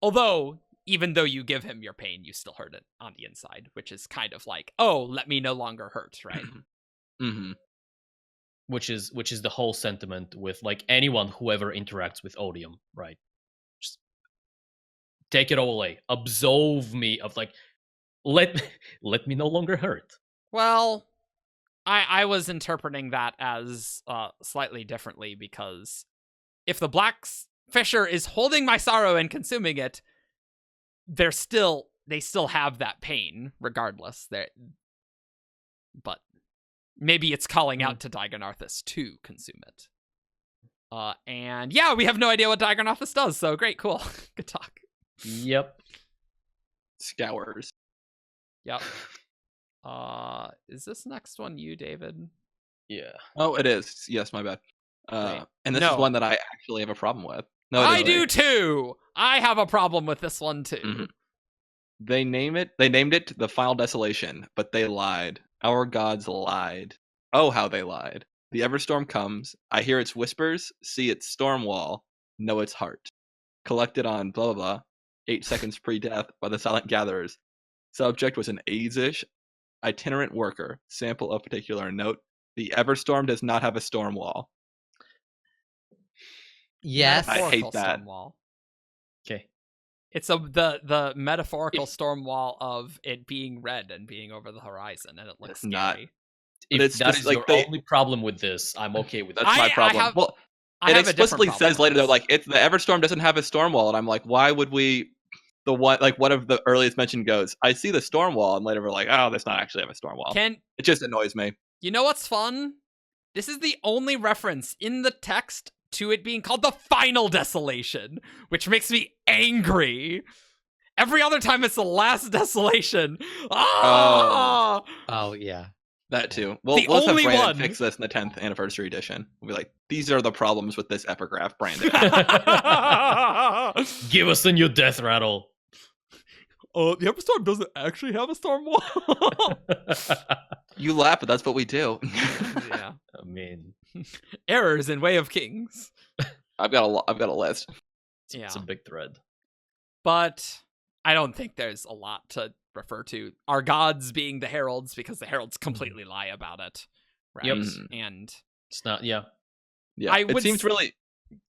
Although, even though you give him your pain, you still hurt it on the inside, which is kind of like, oh, let me no longer hurt, right? Mm-hmm. Which is the whole sentiment with like anyone who ever interacts with odium, right? Just take it all away. Absolve me of like let me no longer hurt. Well, I was interpreting that as slightly differently, because if the Black Fisher is holding my sorrow and consuming it, they still have that pain regardless. But maybe it's calling out to Digonarthus to consume it. And yeah, we have no idea what Digonarthus does, so great, cool. Good talk. Yep. Scours. Yep. Is this next one you, David? Yeah. Oh, it is. Yes, my bad. Right. And this No. is one that I actually have a problem with. No, I do too. I have a problem with this one too. Mhm. They named it the Final Desolation, but they lied. Our gods lied. Oh, how they lied. The Everstorm comes. I hear its whispers, see its storm wall, know its heart. Collected on blah blah blah, 8 seconds pre-death by the Silent Gatherers. Subject was an Azish itinerant worker. Sample of particular note. The Everstorm does not have a storm wall. yes, I hate Metaphorical that. storm wall. Okay. It's the metaphorical storm wall of it being red and being over the horizon, and it looks It's not. scary. If it's that just is like your they- only problem with this, I'm okay with that. That's my I problem. have- Well, I it have a different explicitly problem says with later though, this. like it's the Everstorm doesn't have a storm wall, and I'm like, why would we? The one like one of the earliest mention goes, I see the storm wall, and later we're like, oh, that's not actually have a storm wall. Can It just annoys me. you know what's fun? This is the only reference in the text to it being called the Final Desolation, which makes me angry. Every other time it's the Last Desolation. Ah! oh yeah. That too. Well, The let's have only Brandon one. fix this in the 10th anniversary edition. We'll be like, these are the problems with this epigraph, Brandon. Give us a new death rattle. The Everstorm doesn't actually have a storm wall. You laugh, but that's what we do. Yeah. I mean, Errors in Way of Kings. I've got a list. it's a big thread. But I don't think there's a lot to refer to. Our gods being the heralds, because the heralds completely lie about it. Right? Yep. And It's not. Yeah. Yeah, I it would seems really.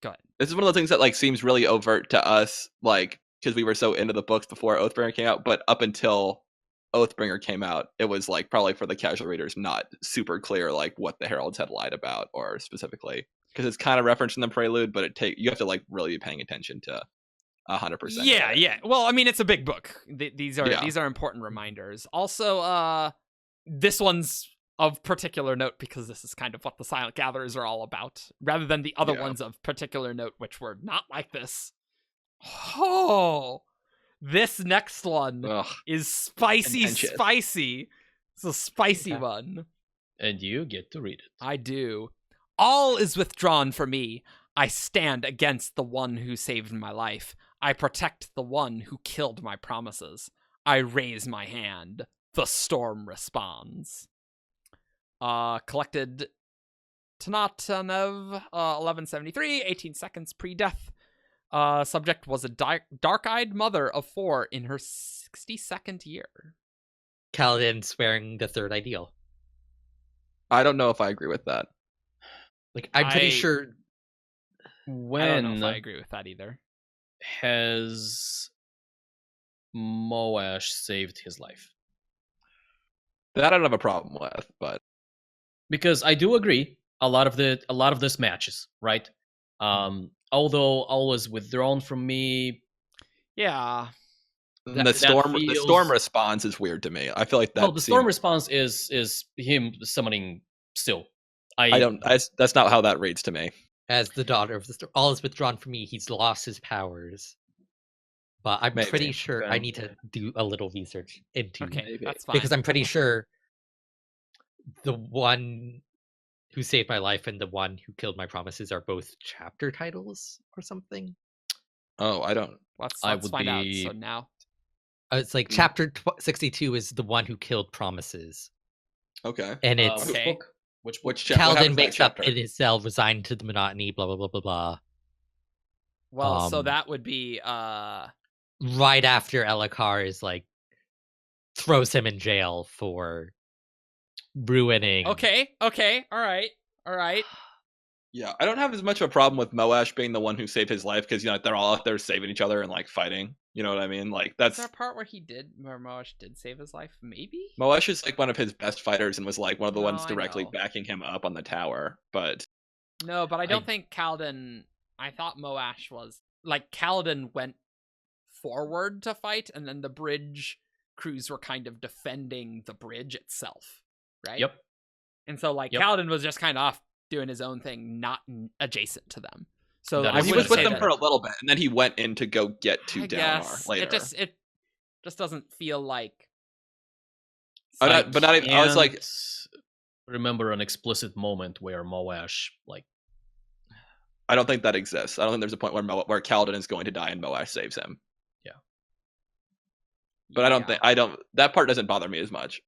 go ahead. This is one of those things that like seems really overt to us, like because we were so into the books before Oathbringer came out. But up until Oathbringer came out, it was like probably for the casual readers not super clear like what the heralds had lied about or specifically, because it's kind of referenced in the prelude, but you have to like really be paying attention to 100%. Yeah. Well, I mean, it's a big book. These are Yeah. important reminders. Also, this one's of particular note because this is kind of what the Silent Gatherers are all about, rather than the other Yeah. ones of particular note, which were not like this. Oh, This next one Ugh. is spicy, Contentious. spicy. It's a spicy Okay. one. And you get to read it. I do. All is withdrawn from me. I stand against the one who saved my life. I protect the one who killed my promises. I raise my hand. The storm responds. Collected Tanatanev, 1173, 18 seconds pre-death. Subject was a dark-eyed mother of 4 in her 62nd year. Kaladin swearing the third ideal. I don't know if I agree with that. Like, I'm pretty I- sure. I don't know When if I agree with that either. has Moash saved his life? That I don't have a problem with, but Because I do agree, a lot of this matches, right? Although all is withdrawn from me. Yeah. That- the that storm feels- response is weird to me. I feel like that. Well, the storm response is him summoning still. That's not how that reads to me. As the daughter of the storm, all is withdrawn from me. He's lost his powers. But I'm Maybe. pretty sure Okay. I need to do a little research into Okay, Maybe. that's fine. because I'm pretty sure the one who saved my life and the one who killed my promises are both chapter titles or something. Oh, I don't. Let's I would find out. be- So now, It's like Hmm. chapter 62 is the one who killed promises, Okay. and it's Which Okay. book? Which book? Which what happens Kaladin in that wakes up chapter? in his cell, resigned to the monotony, blah blah blah blah blah. well, so Um, that would be Right after Elakar is like throws him in jail for ruining. okay, all right. Yeah, I don't have as much of a problem with Moash being the one who saved his life because they're all out there saving each other and like fighting. You know what I mean? Like Is that's there a part where Moash did save his life? Maybe. Moash is like one of his best fighters and was like one of the No, ones I directly know. backing him up on the tower. But No, but I don't think Kaladin. I thought Moash was like Kaladin went forward to fight, and then the bridge crews were kind of defending the bridge itself, right? Yep. And so like Yep. Kaladin was just kind of off doing his own thing, not adjacent to them. So That I is he wouldn't was with say them that- for a little bit, and then he went in to go get to I Dalinar guess later. it just doesn't feel like. I was like, can't remember an explicit moment where Moash like I don't think that exists. I don't think there's a point where Kaladin is going to die and Moash saves him. But that part doesn't bother me as much.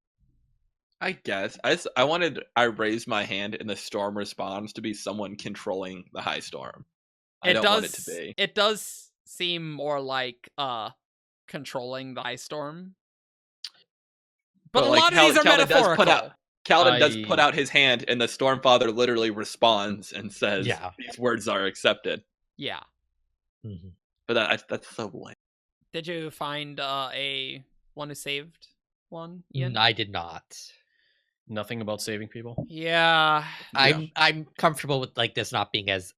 I guess I wanted I raised my hand and the storm responds to be someone controlling the high storm. I don't want it to be. It does seem more like controlling the ice storm. But a like, lot of these are Kaladin metaphorical. Kaladin does put out his hand and the Stormfather literally responds and says, Yeah. "These words are accepted." Yeah. Mhm. But that's so lame. Did you find a one who saved one? Ian? I did not. nothing about saving people. Yeah. I'm comfortable with like this not being as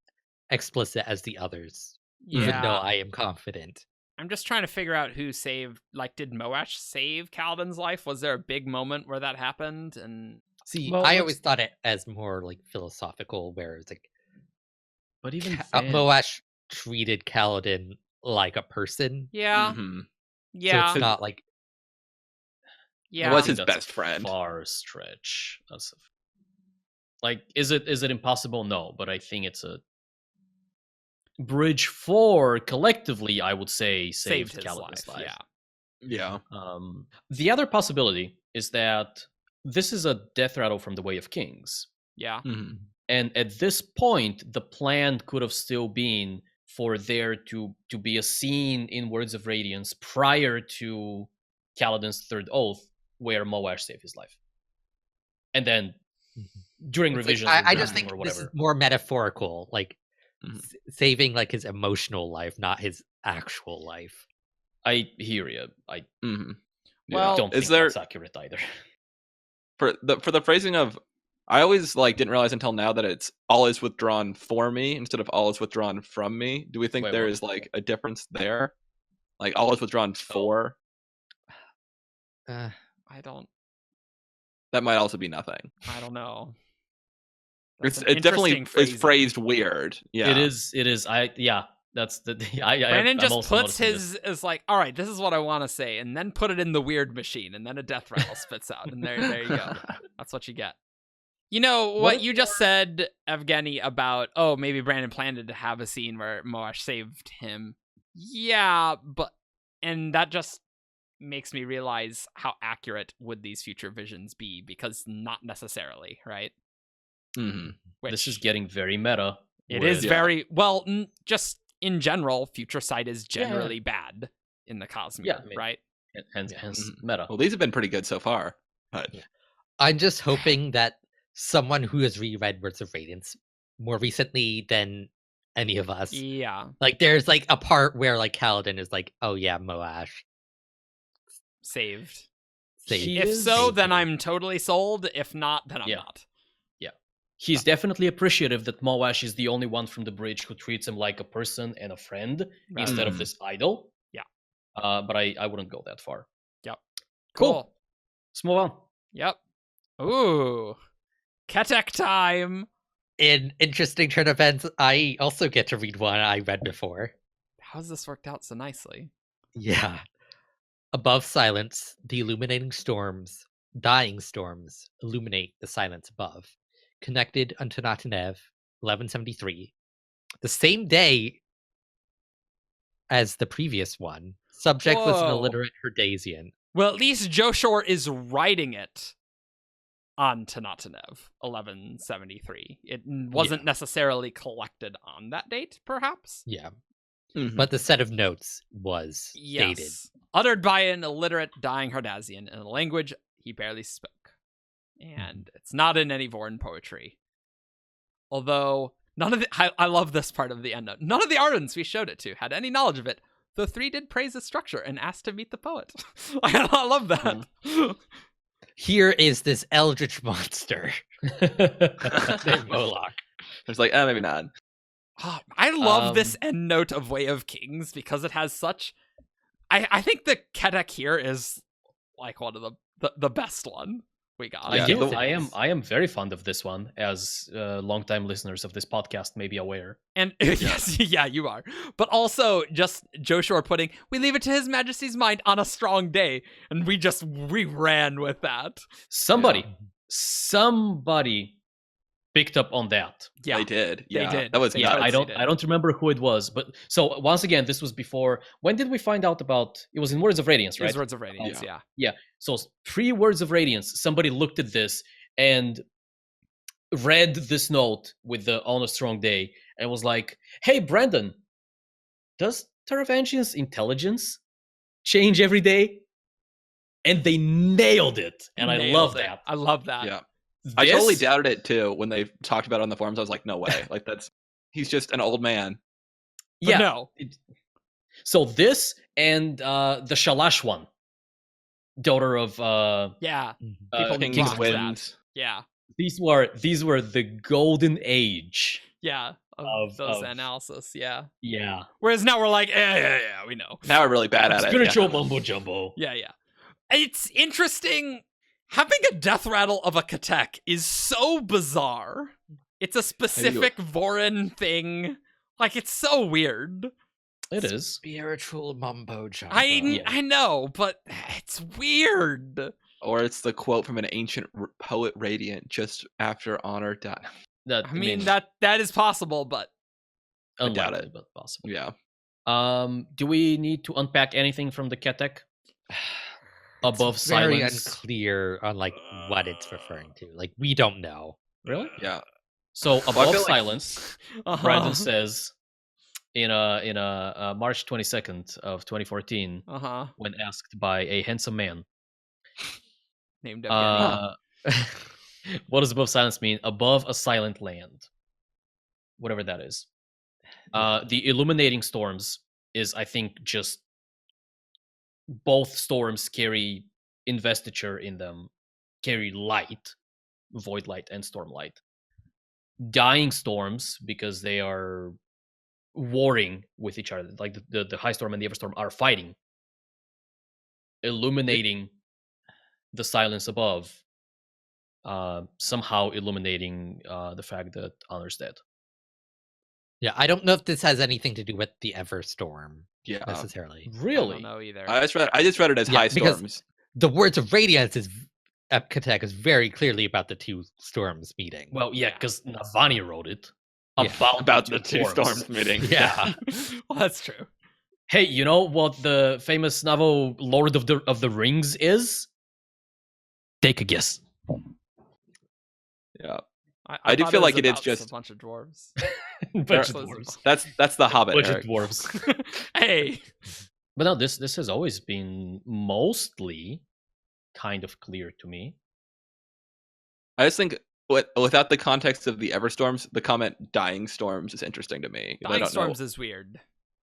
explicit as the others, even though Yeah. I am confident. I'm just trying to figure out who saved. Like, did Moash save Kaladin's life? Was there a big moment where that happened? And See, Well, I let's- always thought it as more like philosophical, where it's like But even Moash treated Kaladin like a person. yeah, Mhm. So yeah, it's not like yeah. It was I think his that's best a friend. Far stretch. Like, is it impossible? No, but I think it's a bridge 4 collectively. I would say saved his Kaladin's life. life. Yeah. Yeah. The other possibility is that this is a death rattle from the Way of Kings, Yeah. Mhm. and at this point, the plan could have still been for there to be a scene in Words of Radiance prior to Kaladin's third oath, where Moash saved his life, and then during it's like, revisions, I just think or this is whatever. more metaphorical, like Mhm. saving like his emotional life, not his actual life. I hear you. I Mhm. Well, don't is think there that's accurate either. for the phrasing of I always like didn't realize until now that it's all is withdrawn for me instead of all is withdrawn from me. Do we think Wait, there what? is like a difference there? Like all is withdrawn for? I don't That might also be nothing. know. It's That's an it definitely interesting is phrasing. phrased weird. Yeah. It is. That's the Brandon I'm just also puts noticing this. is like, all right, this is what I want to say, and then put it in the weird machine, and then a death rattle spits out, and there you go. That's what you get. You know what if you just said, Evgeni, about maybe Brandon planned to have a scene where Moash saved him. Yeah, and that just makes me realize how accurate would these future visions be, because not necessarily, right? Mm-hmm. This is getting very meta. It is Yeah. very well. Just in general, future sight is generally bad in the Cosmere, Yeah, I mean, right? hence Mhm. meta. Well, these have been pretty good so far. But I'm just hoping that someone who has reread Words of Radiance more recently than any of us, Yeah, like there's like a part where like Kaladin is like, oh yeah, Moash saved. saved. He If is- so, saved then me. I'm totally sold. If not, then I'm Yeah. not. He's definitely appreciative that Moash is the only one from the bridge who treats him like a person and a friend instead of Mhm. this idol. Yeah. But I wouldn't go that far. Yep. Cool. Let's move on. Yep. Ooh. Ketek time. In interesting turn of events, I also get to read one I read before. How's this worked out so nicely? Yeah. Above silence, the illuminating storms, dying storms, illuminate the silence above. Connected unto Natanev, 1173. The same day as the previous one. Subject was an Whoa. illiterate Herdasian. Well, at least Joshor is writing it on Tanatanev, 1173. It wasn't necessarily collected on that date, perhaps? Yeah. Mhm. But the set of notes was dated. Yes. Uttered by an illiterate dying Herdasian in a language he barely spoke. And it's not in any Vorin poetry. Although, none of the... I love this part of the endnote. None of the Ardens we showed it to had any knowledge of it, though 3 did praise its structure and asked to meet the poet. I love that. Here is this eldritch monster named Moloch. It's like, maybe not. I love this endnote of Way of Kings because it has such... I think the Ketek here is like one of the best one we got. Yeah, I am very fond of this one, as longtime listeners of this podcast may be aware. And yes, yeah, you are. But also just Joshua putting, we leave it to His Majesty's mind on a strong day. And we ran with that. Somebody picked up on that. Yeah, They did. they Yeah, did. that was They Yeah, totally nuts. I don't remember who it was, but so once again, this was before. When did we find out about? It was in Words of Radiance, right? His Words of Radiance, yeah. Yeah. So 3 Words of Radiance. Somebody looked at this and read this note with the on a strong day and was like, "Hey, Brandon, does Taravangian's intelligence change every day?" And they nailed it, and I love that. I love that. Yeah. I totally This- doubted it too when they talked about it on the forums. I was like, no way. Like he's just an old man. But Yeah. no. So this and the Shalash one, daughter of Yeah. People King's King's rock Winds. Yeah. these were the golden age. Yeah. Of those analysis. Yeah. Yeah. Whereas now we're like, yeah, we know. Now we're really bad at it. Spiritual Yeah. mumbo jumbo. Yeah. It's interesting. Having a death rattle of a Ketek is so bizarre. It's a specific Vorin thing. Like, it's so weird. It is. Spiritual mumbo jumbo. I know, but it's weird. Or it's the quote from an ancient poet Radiant just after Honor died. That I mean, that is possible, but I doubt unlikely, it. but possible. Yeah. Do we need to unpack anything from the Ketek? Above It's very silence. unclear on like what it's referring to. Like we don't know. Really? Yeah. So I above feel like- silence, Brandon says in a March 22nd of 2014, when asked by a handsome man, named Evgeni. what does above silence mean? Above a silent land, whatever that is. The illuminating storms is, I think, just both storms carry investiture in them, carry light, void light and storm light. Dying storms, because they are warring with each other, like the high storm and the everstorm are fighting, illuminating the silence above, somehow illuminating the fact that Honor's dead. Yeah, I don't know if this has anything to do with the Everstorm Yeah. necessarily. I Really? don't know either. I just read it as Yeah, high because- storms. The Words of Radiance is Epcatech is very clearly about the two storms meeting. Well, yeah, Yeah. because Navani wrote it Yeah. About the two storms meeting. Yeah. Well, that's true. Hey, you know what the famous Navo Lord of the Rings is? Take a guess. Yeah. I do thought feel like was it is about just- a bunch of dwarves. Bunch of There- dwarves. That's the Hobbit, Bunch of Eric. dwarves. Hey, But no, this has always been mostly kind of clear to me. I just think without the context of the Everstorms, the comment "dying storms" is interesting to me. 'Cause I Dying don't Storms know. is weird.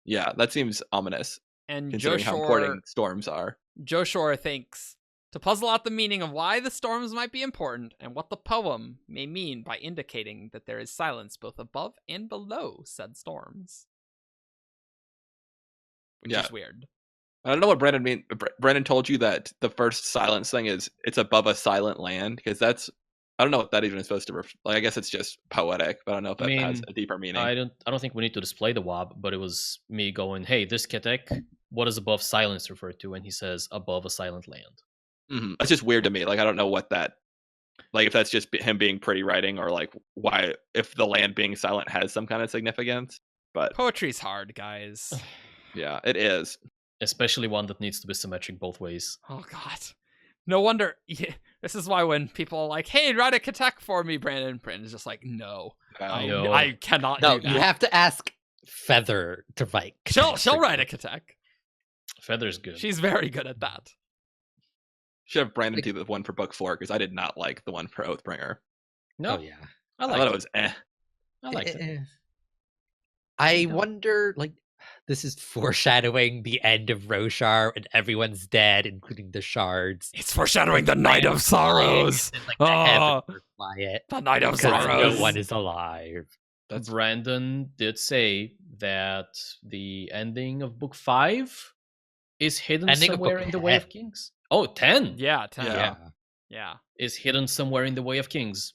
Yeah, that seems ominous And Joe considering how Shore, important storms are. Joe Shore thinks to puzzle out the meaning of why the storms might be important and what the poem may mean by indicating that there is silence both above and below said storms. Which Yeah. is weird. I don't know what Brandon mean. Brandon told you that the first silence thing is it's above a silent land because that's I don't know what that even is supposed to like. I guess it's just poetic, but I don't know if that has mean, a deeper meaning. I don't think we need to display the WAB, but it was me going, "Hey, this Ketek, what does above silence refer to?" And he says, "Above a silent land." Mhm. That's just weird to me. Like I don't know what that like if that's just him being pretty writing or like why if the land being silent has some kind of significance. But Poetry's hard, guys. yeah, it is. Especially one that needs to be symmetric both ways. Oh god. No wonder. Yeah, this is why when people are like, "Hey, write a Katek for me," Brandon's just like, "No, I No. I cannot No, do that." you have to ask Feather to write. She'll Katek for write a you. Katek. Feather's good. She's very good at that. Should have Brandon do the one for book 4 because I did not like the one for Oathbringer. no, Oh yeah. I I like thought it. it was eh. I liked it. Eh. I No. wonder, like, this is foreshadowing the end of Roshar and everyone's dead, including the shards. It's foreshadowing the Night of Sorrows. And, like, the Oh. heavens are quiet The Night of because Sorrows. no one is alive. That's Brandon did say that the ending of book 5 is hidden Ending of somewhere book in the Way of 10. Kings. Oh, 10 Yeah, 10. Yeah. Yeah. is hidden somewhere in the Way of Kings.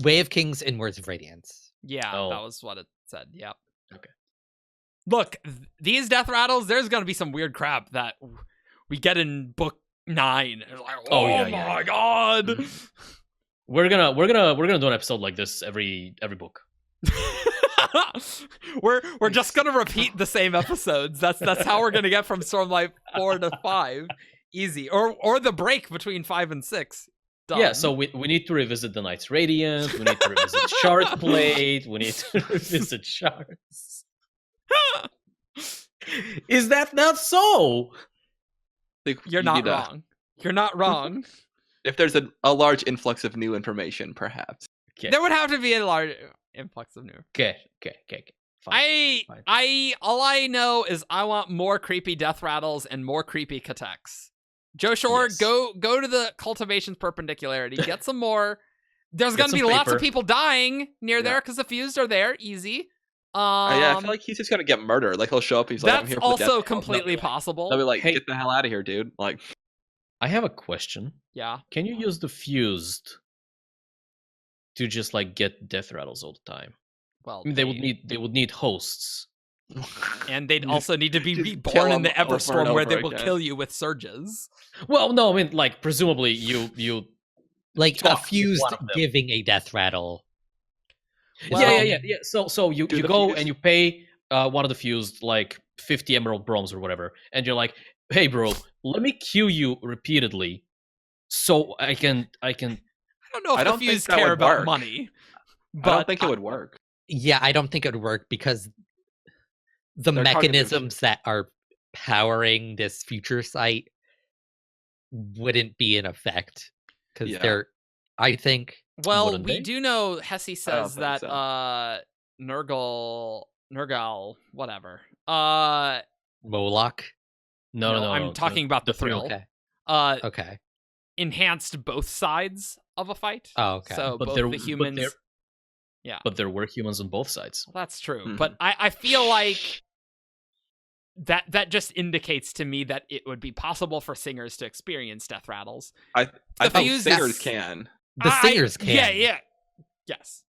Way of Kings and Words of Radiance. Yeah, Oh. that was what it said. Yep. Okay. Look, these death rattles, there's going to be some weird crap that we get in book 9. It's like, Oh, oh yeah, my yeah. god. We're gonna do an episode like this every book. we're just gonna repeat the same episodes. That's how we're gonna get from Stormlight 4 to 5. Easy. Or the break between 5 and 6. Done. Yeah, so we need to revisit the Knight's Radiant, we need to revisit Shard Plate, we need to revisit Shards. Is that not so? Like, You're you not need to- wrong. You're not wrong. If there's a large influx of new information, perhaps. Okay. There would have to be a large influx of new. Okay. Fine. Fine. All I know is I want more creepy death rattles and more creepy Kateks. Joe Shore, Yes. go to the cultivation's perpendicularity. Get some more. There's Get gonna be some lots of paper. people dying near there Yeah. because the fused are there. Easy. Yeah, I feel like he's just gonna get murdered. Like he'll show up, he's like, "I'm that's here for the also death." completely possible. They'll be like, Hey. "Get the hell out of here, dude!" Like, I have a question. Yeah. Can you use the fused to just like get death rattles all the time? Well, I mean, they would need hosts. and they'd Just- also need to be just reborn kill in the 'em over and Everstorm where they over will again. kill you with surges. Well, no, I mean like presumably you Like Talk a with fused one of them. giving a death rattle. Well, yeah. So you Do the go fuse. and you pay one of the fused like 50 emerald bronze or whatever, and you're like, "Hey, bro, let me queue you repeatedly, so I can." I don't know if I the don't think fused that care would about work. money. I But don't think it would work. Yeah, I don't think it would work because the They're targeted. mechanisms that are powering this future site wouldn't be in effect because Yeah. they're. I think Well, Wouldn't we they? do know Hesse says think that so. Nurgle, whatever. Moloch. No. I'm talking about the thrill. Okay. Uh, Okay. enhanced both sides of a fight. Oh, okay. So But both there- the but humans. there- Yeah, But there were humans on both sides. well, that's true. Mhm. But I feel like that just indicates to me that it would be possible for singers to experience death rattles. I The think fuse singers is- can. The singers can. Yeah. Yes.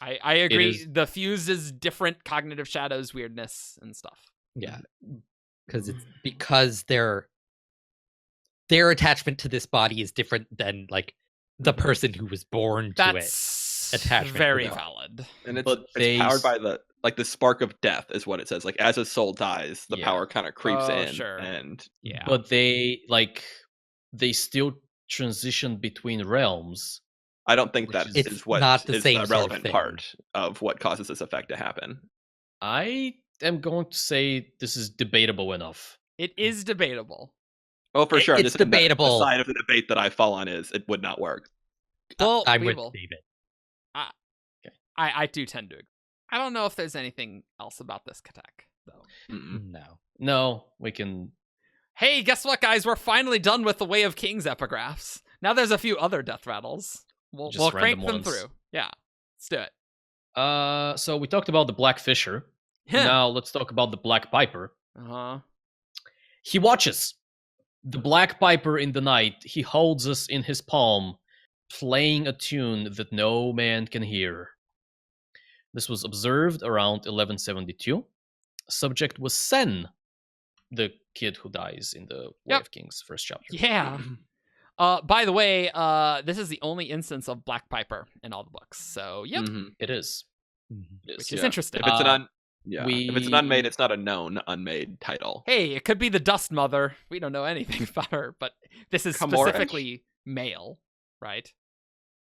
I agree. is- The fuse is different cognitive shadows, weirdness, and stuff. Yeah, because their attachment to this body is different than like the person who was born to it. That's Attachment very with it. valid. And it's But they powered by the spark of death is what it says. Like as a soul dies, the Yeah. power kind of creeps Oh, in. sure. And Yeah. But they still transition between realms. I don't think Which that is- is It's what not the is same the sort of relevant thing. part of what causes this effect to happen. I am going to say this is debatable enough. It is debatable. Oh, for sure. I'm It's just saying that debatable. The side of the debate that I fall on is it would not work. Well, I'm we with will. David. I do tend to agree. I don't know if there's anything else about this attack, though. Mm-mm. No. No, we can. Hey, guess what, guys? We're finally done with the Way of Kings epigraphs. Now there's a few other death rattles. We'll Just crank random them ones. through. Yeah, let's do it. So we talked about the Black Fisher. Now let's talk about the Black Piper. Uh-huh. He watches. The Black Piper in the night, he holds us in his palm, playing a tune that no man can hear. This was observed around 1172. Subject was Sen, the kid who dies in the Way Yep. of Kings first chapter. Yeah. By the way, this is the only instance of Black Piper in all the books. So, yep, Mhm. It is. Mm-hmm. It is. which is Yeah. interesting. If it's if it's an we- unmade, it's not a known unmade title. Hey, it could be the Dust Mother. We don't know anything about her, but this is Cosmere-ish? specifically male, right?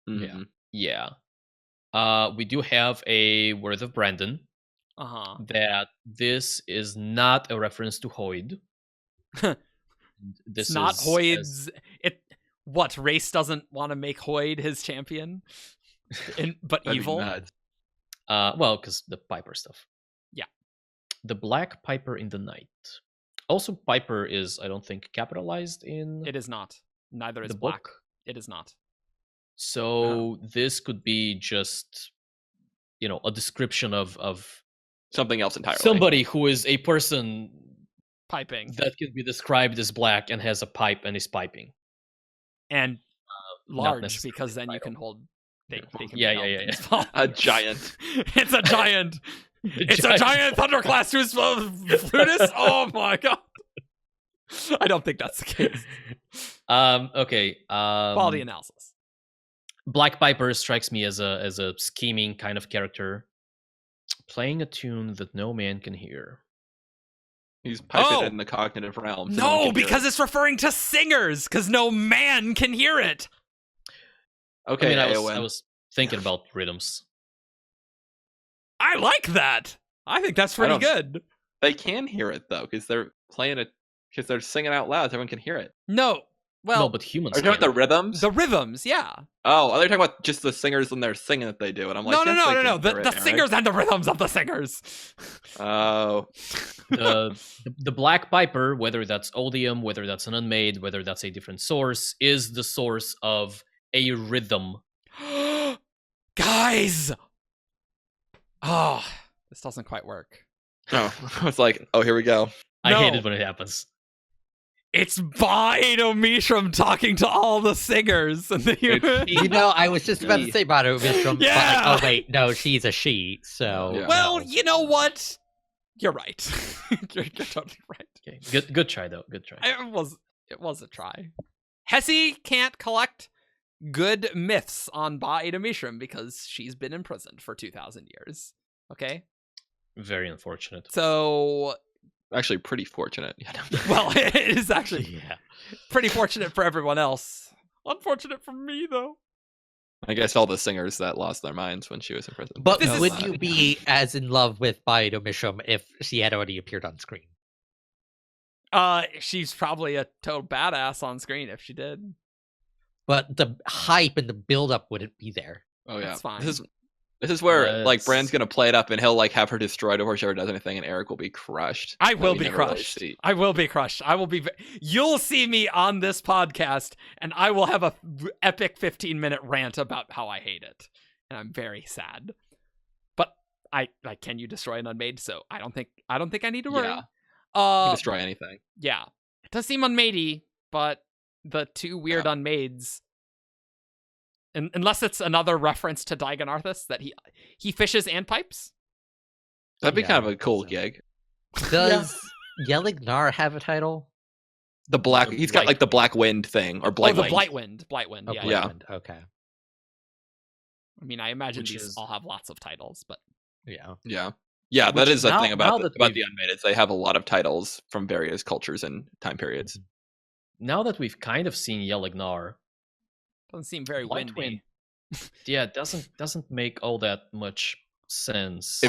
Mhm. Yeah. We do have a word of Brandon Uh-huh. that this is not a reference to Hoyd. This It's not is Hoyd's. What race doesn't want to make Hoyd his champion? But That'd be evil. nuts. Well, because the Piper stuff. Yeah. The Black Piper in the Night. Also, Piper is, I don't think, capitalized in It is not. Neither is the Black. book. It is not. So this could be just, a description of Something else entirely. somebody who is a person Piping that can be described as black and has a pipe and is piping. and not large necessarily because then you title. can hold. They can Yeah, be held yeah, in yeah. small. A giant. It's a giant. It's a giant Thunderclass who's Flutus. Oh my god. I don't think that's the case. Okay. Quality analysis. Black Piper strikes me as a scheming kind of character, playing a tune that no man can hear. He's piping Oh! in the cognitive realm. No, because it's referring to singers, because no man can hear it. Okay, I AON. was thinking about rhythms. I like that. I think that's pretty don't- good. They can hear it though, because they're playing it, because they're singing out loud. So everyone can hear it. No. Well, No, but humans. Are you talking can. about the rhythms? the rhythms, yeah. Oh, are they talking about just the singers and their singing that they do? And I'm like, No. yes, they can hear The it, Eric. singers and the rhythms of the singers. Oh, the Black Piper, whether that's Odium, whether that's an unmade, whether that's a different source, is the source of a rhythm. Guys. Oh, this doesn't quite work. no. I was like, oh, here we go. I No. hate it when it happens. It's Baido Mishram talking to all the singers. And I was just about to say Bado Mistrum, Yeah. but oh wait, no, she's a she, so Yeah. well, no. you know what? You're right. you're totally right. Okay, good try though. Good try. It was a try. Hesse can't collect good myths on Baido Mishram because she's been imprisoned for 2,000 years. Okay? Very unfortunate. So, Actually, pretty fortunate. well, it is actually yeah. pretty fortunate for everyone else. Unfortunate for me, though. I guess all the singers that lost their minds when she was in prison. But This is would not- you be as in love with Baido Mishram if she had already appeared on screen? She's probably a total badass on screen if she did. But the hype and the build-up wouldn't be there. Oh yeah, That's fine. This is where like Let's- Bran's gonna play it up, and he'll like have her destroyed before she ever does anything, and Eric will be crushed. I that will we be never really crushed. see. I will be crushed. I will be. You'll see me on this podcast, and I will have a epic 15-minute rant about how I hate it, and I'm very sad. But can you destroy an unmade? So I don't think I need to worry. Yeah. You can Uh, destroy anything. yeah, it does seem unmatey, but the two weird unmades Unless it's another reference to Daigon Arthas that he fishes and pipes. That'd be Yeah, kind of a cool so. gig. Does Yelling Nar have a title? The black. The He's got like the Black Wind thing or Blight the Wind. Blightwind. Oh, Yeah. Blightwind. Okay. I mean, I imagine Which these is- all have lots of titles, but Yeah. Yeah, that Which is the now- thing now about that the we've- Unmated. They have a lot of titles from various cultures and time periods. Now that we've kind of seen Yelignar, doesn't seem very Blightwind, windy. yeah, doesn't make all that much sense.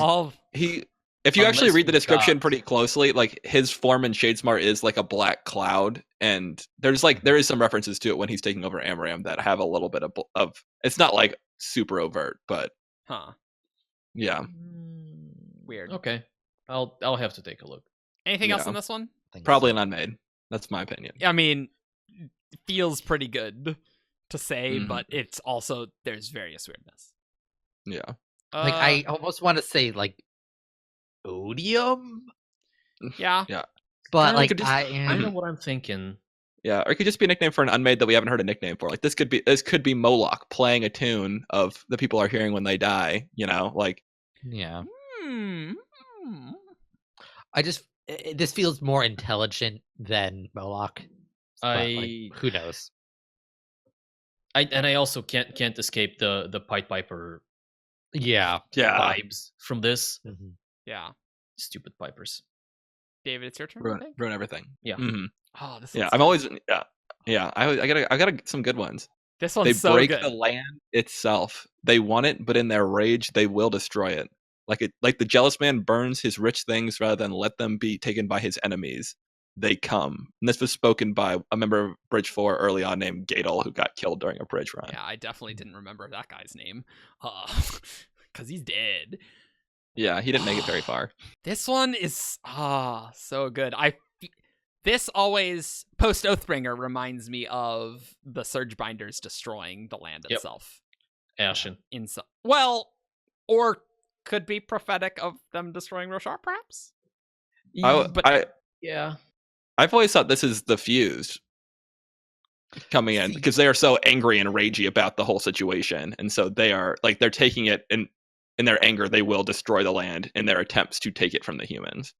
If you actually Unless read the you've description got- pretty closely, like his form in Shadesmar is like a black cloud, and there is some references to it when he's taking over Amaram that have a little bit of it's not like super overt, but Huh. yeah. Weird. Okay, I'll have to take a look. Anything else Yeah. in this one? Probably an unmade. That's my opinion. I mean, feels pretty good to say, Mhm. but it's also there's various weirdness. Yeah. Like I almost want to say like odium, Yeah. but Kinda like could just- I know what I'm thinking. Yeah, or it could just be a nickname for an unmade that we haven't heard a nickname for. Like this could be Moloch playing a tune of the people are hearing when they die, like yeah. Hmm. I just this feels more intelligent than Moloch. But, like, who knows? I also can't escape the Pied Piper Yeah. vibes from this. Mhm. Yeah. Stupid Pipers. David, it's your turn. I think? ruin everything. Yeah. Mhm. Oh, this Yeah, one's I'm always I got some good ones. this They one's so break good. the land itself. They want it, but in their rage, they will destroy it. Like the jealous man burns his rich things rather than let them be taken by his enemies. They come. And this was spoken by a member of Bridge 4 early on named Gadol, who got killed during a bridge run. Yeah, I definitely didn't remember that guy's name. Because he's dead. Yeah, he didn't make it very far. This one is so good. This always post Oathbringer reminds me of the Surge Binders destroying the land Yep. itself. Ashen. Or could be prophetic of them destroying Roshar, perhaps. Yeah. I've always thought this is the Fused coming in because they are so angry and ragey about the whole situation, and so they're taking it in their anger. They will destroy the land in their attempts to take it from the humans.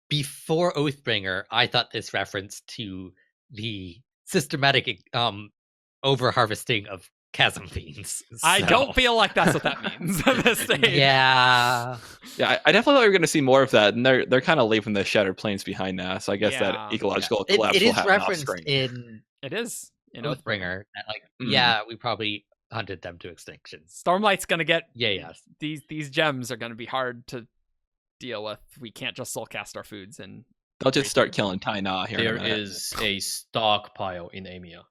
Before Oathbringer, I thought this reference to the systematic over harvesting of chasm fiends. I So, don't feel like that's what that means at this stage. Yeah. Yeah, I definitely thought we were going to see more of that, and they're kind of leaving the Shattered Plains behind now. So I guess Yeah. that ecological It collapse will is happen off referenced screen. in It is. In Oathbringer. And like, Mhm. yeah, we probably hunted them to extinction. Stormlight's gonna get Yes. these gems are gonna be hard to deal with. We can't just soulcast our foods and They'll just start killing Tai Na here. There in a minute. is a stockpile in Amia,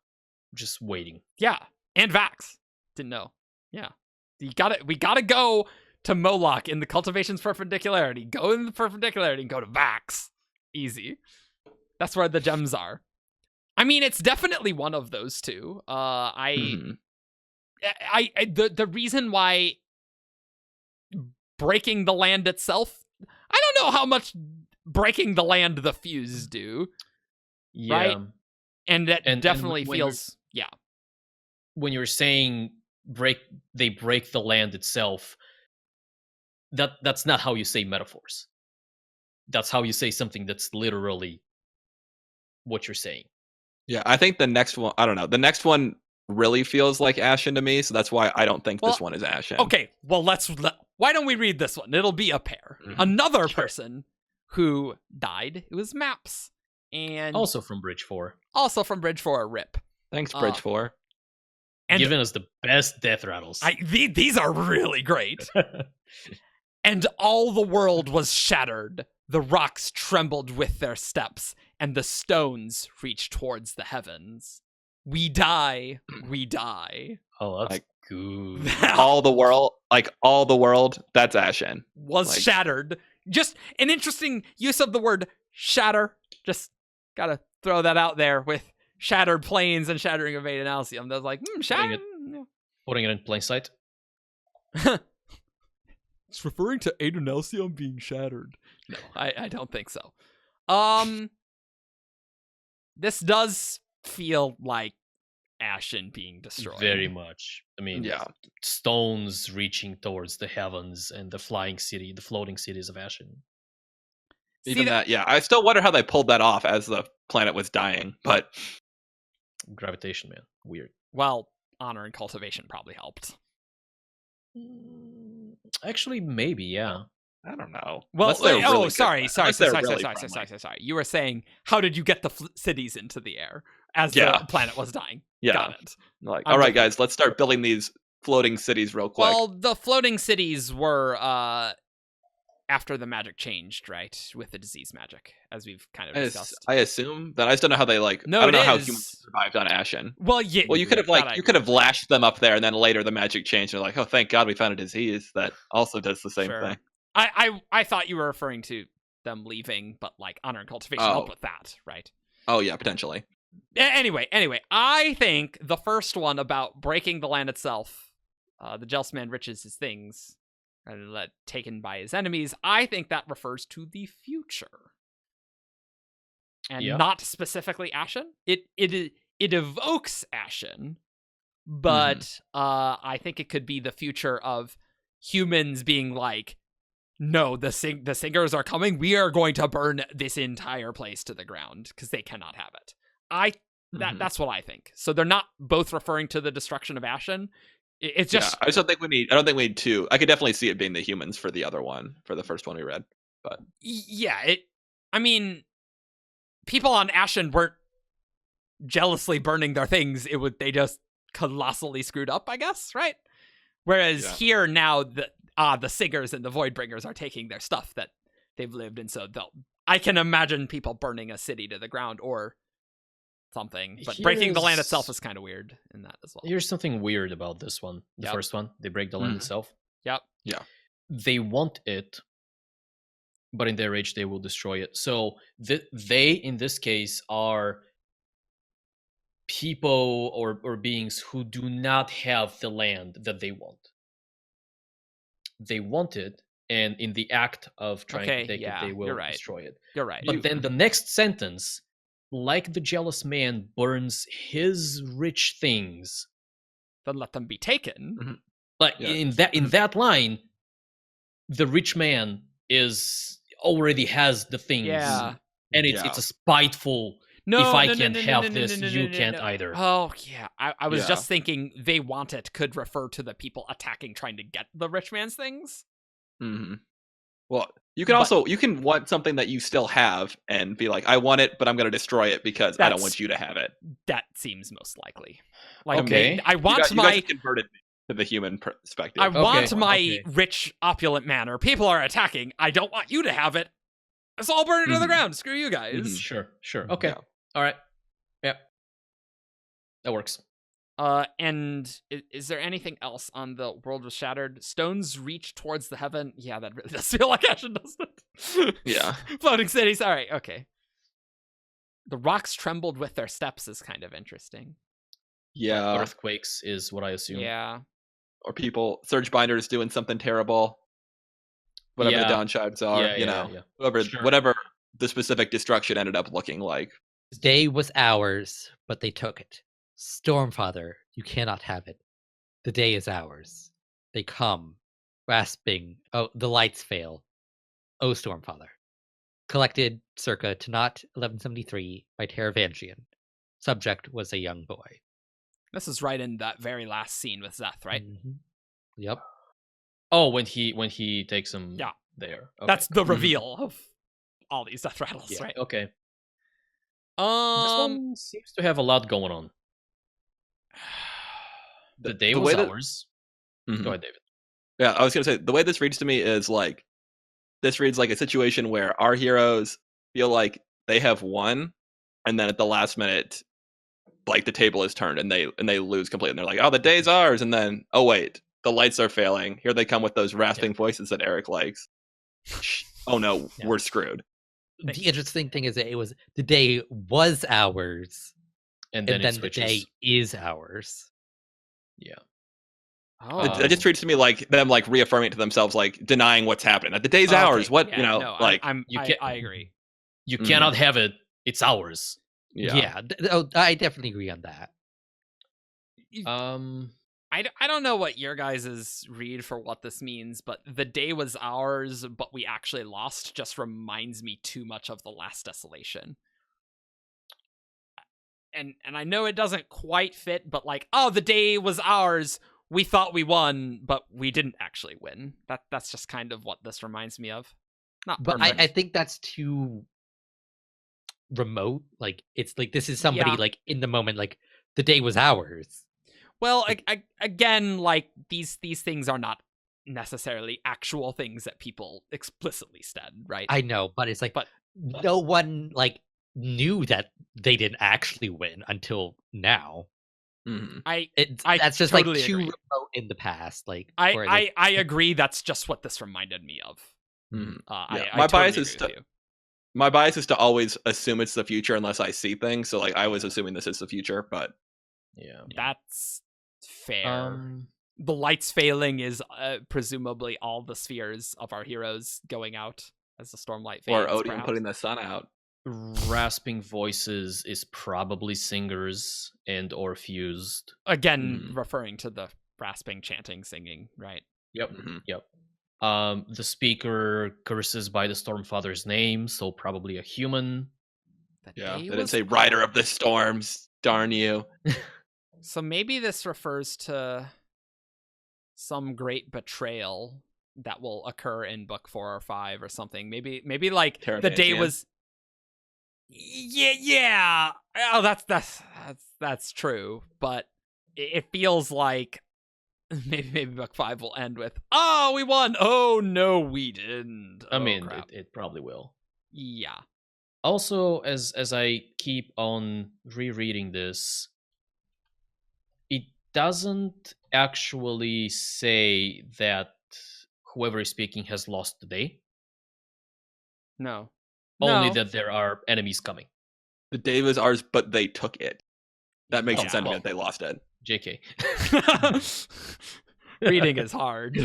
just waiting. yeah, and Vax. Didn't know. Yeah. We gotta go to Moloch in the cultivation's perpendicularity. Go in the perpendicularity and go to Vax. Easy. That's where the gems are. I mean, it's definitely one of those two. Mhm. The reason why breaking the land itself, I don't know how much breaking the land the Fuse do, Yeah. Right? and that And definitely when feels when you're saying they break the land itself, that's not how you say metaphors. That's how you say something that's literally what you're saying. Yeah, I think the next one. I don't know. The next one really feels like Ashen to me, so that's why I don't think this Well, one is Ashen. okay. Well, why don't we read this one? It'll be a pair. Mhm. Another person who died. It was Maps, and Also from Bridge 4. also from Bridge 4, RIP. Thanks, Bridge 4. And Giving us the best death rattles. these are really great. And all the world was shattered. The rocks trembled with their steps, and the stones reached towards the heavens. We die, we die. Oh, that's Like- good. All the world, that's Ashen. Was Like- shattered. Just an interesting use of the word shatter. Just gotta throw that out there with shattered plains and shattering of Aiden Alcium. That's like, shattered. Putting it in plain sight. It's referring to Aiden Alcium being shattered. No, I don't think so. This does feel like Ashen being destroyed. Very much. I mean, Yeah. stones reaching towards the heavens and the floating cities of Ashen. Even that, yeah. I still wonder how they pulled that off as the planet was dying, but Gravitation, man. Weird. Well, honor and cultivation probably helped. Actually, maybe, yeah. I don't know. Well, Unless they're really good sorry. friends. Unless they're really Sorry. You were saying, how did you get the cities into the air as Yeah. the planet was dying? Yeah. Got it. Like, I'm all right, just- guys, let's start building these floating cities real quick. Well, the floating cities were after the magic changed, right? With the disease magic, as we've kind of discussed. I assume that. I just don't know how they No, I don't it know how is. humans survived on Ashen. Well, yeah. Well, you could have that I you could have lashed them up there, and then later the magic changed. And they're like, oh, thank God we found a disease that also does the same Sure. thing. I thought you were referring to them leaving, but like honor and cultivation help with that, right? Oh yeah, potentially. Anyway, I think the first one about breaking the land itself, the jealous man riches his things, and taken by his enemies. I think that refers to the future, and not specifically Ashen. It evokes Ashen, but I think it could be the future of humans being like, no, the singers are coming. We are going to burn this entire place to the ground because they cannot have it. That's what I think. So they're not both referring to the destruction of Ashen. It's just I just don't think we need. I don't think we need two. I could definitely see it being the humans for the other one, for the first one we read. But yeah, I mean, people on Ashen weren't jealously burning their things. They just colossally screwed up, I guess, right? Whereas here now the Singers and the Voidbringers are taking their stuff that they've lived, and so I can imagine people burning a city to the ground or something. But breaking the land itself is kind of weird in that as well. Here's something weird about this one. The first one, they break the land itself. Yep. Yeah. They want it, but in their rage they will destroy it. So they, in this case, are people or beings who do not have the land that they want. They want it, and in the act of trying to take it, they will destroy it. You're right. But then the next sentence, like the jealous man burns his rich things, then let them be taken. Like in that line, the rich man already has the things, and it's a spiteful. If I can't have this, you can't either. Oh yeah, I was just thinking they want it could refer to the people attacking, trying to get the rich man's things. Well, you can want something that you still have and be like, I want it, but I'm going to destroy it because I don't want you to have it. That seems most likely. Like, okay, I want you guys converted to the human perspective. I want my rich, opulent manor. People are attacking. I don't want you to have it. Let's all burn it to the ground. Screw you guys. Sure. Okay. All right. Yeah. That works. And is there anything else on the world was shattered? Stones reach towards the heaven. Yeah, that really does feel like Ashen, doesn't it? Yeah. Floating cities. All right. Okay. The rocks trembled with their steps is kind of interesting. Yeah. Earthquakes is what I assume. Yeah. Or people, Surge Binders doing something terrible. Whatever the Dawn Shards are, whatever the specific destruction ended up looking like. The day was ours, but they took it. Stormfather, you cannot have it. The day is ours. They come, grasping. Oh, the lights fail. Oh, Stormfather. Collected circa to not 1173 by Teravangian. Subject was a young boy. This is right in that very last scene with Zeth, right? Yep. Oh, when he takes him there. Okay. That's the reveal of all these Death Rattles, right? Okay. This one seems to have a lot going on. The day was ours. Go ahead, David. Yeah, I was going to say, the way this reads to me is like, this reads like a situation where our heroes feel like they have won, and then at the last minute, like the table is turned and they lose completely. And they're like, oh, the day's ours. And then, oh, wait, the lights are failing. Here they come with those rasping voices that Eric likes. Oh, no, we're screwed. The interesting thing is that the day was ours, and then the day is ours. Yeah. Oh. It just treats me like them like reaffirming it to themselves, like denying what's happening. Like the day's ours. What I agree. You cannot have it. It's ours. Yeah. I definitely agree on that. I don't know what your guys' read for what this means, but the day was ours, but we actually lost just reminds me too much of the last Desolation. And I know it doesn't quite fit, but like, oh, the day was ours. We thought we won, but we didn't actually win. That's just kind of what this reminds me of. Not But perfect. I think that's too remote. Like, it's like this is somebody Yeah. like in the moment, like the day was ours. Well, again, like these things are not necessarily actual things that people explicitly said, right? I know, but it's like, But- no one like knew that they didn't actually win until now. Mhm. That's just totally like too agree. remote in the past. Like, I agree. That's just what this reminded me of. Mhm. I My totally bias agree is with you. My bias is to always assume it's the future unless I see things. So like I was assuming this is the future, but Yeah. That's fair. Um, The lights failing is presumably all the spheres of our heroes going out as the stormlight fades. or Odium perhaps. putting the sun out. rasping voices is probably singers and or fused. Again, Mhm. referring to the rasping, chanting, singing, right? Yep. Mhm. Yep. The speaker curses by the Stormfather's name, so probably a human. The Yeah, day they didn't was say Rider ours. of the Storms. Darn you. So maybe this refers to some great betrayal that will occur in book 4 or 5 or something. Maybe like the day Taravangian? was. Yeah. Oh, that's true. But it feels like maybe book 5 will end with, oh, we won. Oh no, we didn't. I Oh, mean, crap. it probably will. Yeah. Also, as I keep on rereading this, it doesn't actually say that whoever is speaking has lost the day. No. Only No. that there are enemies coming. The day was ours, but they took it. That makes Yeah. it sound well. good. They lost it. JK. Reading is hard.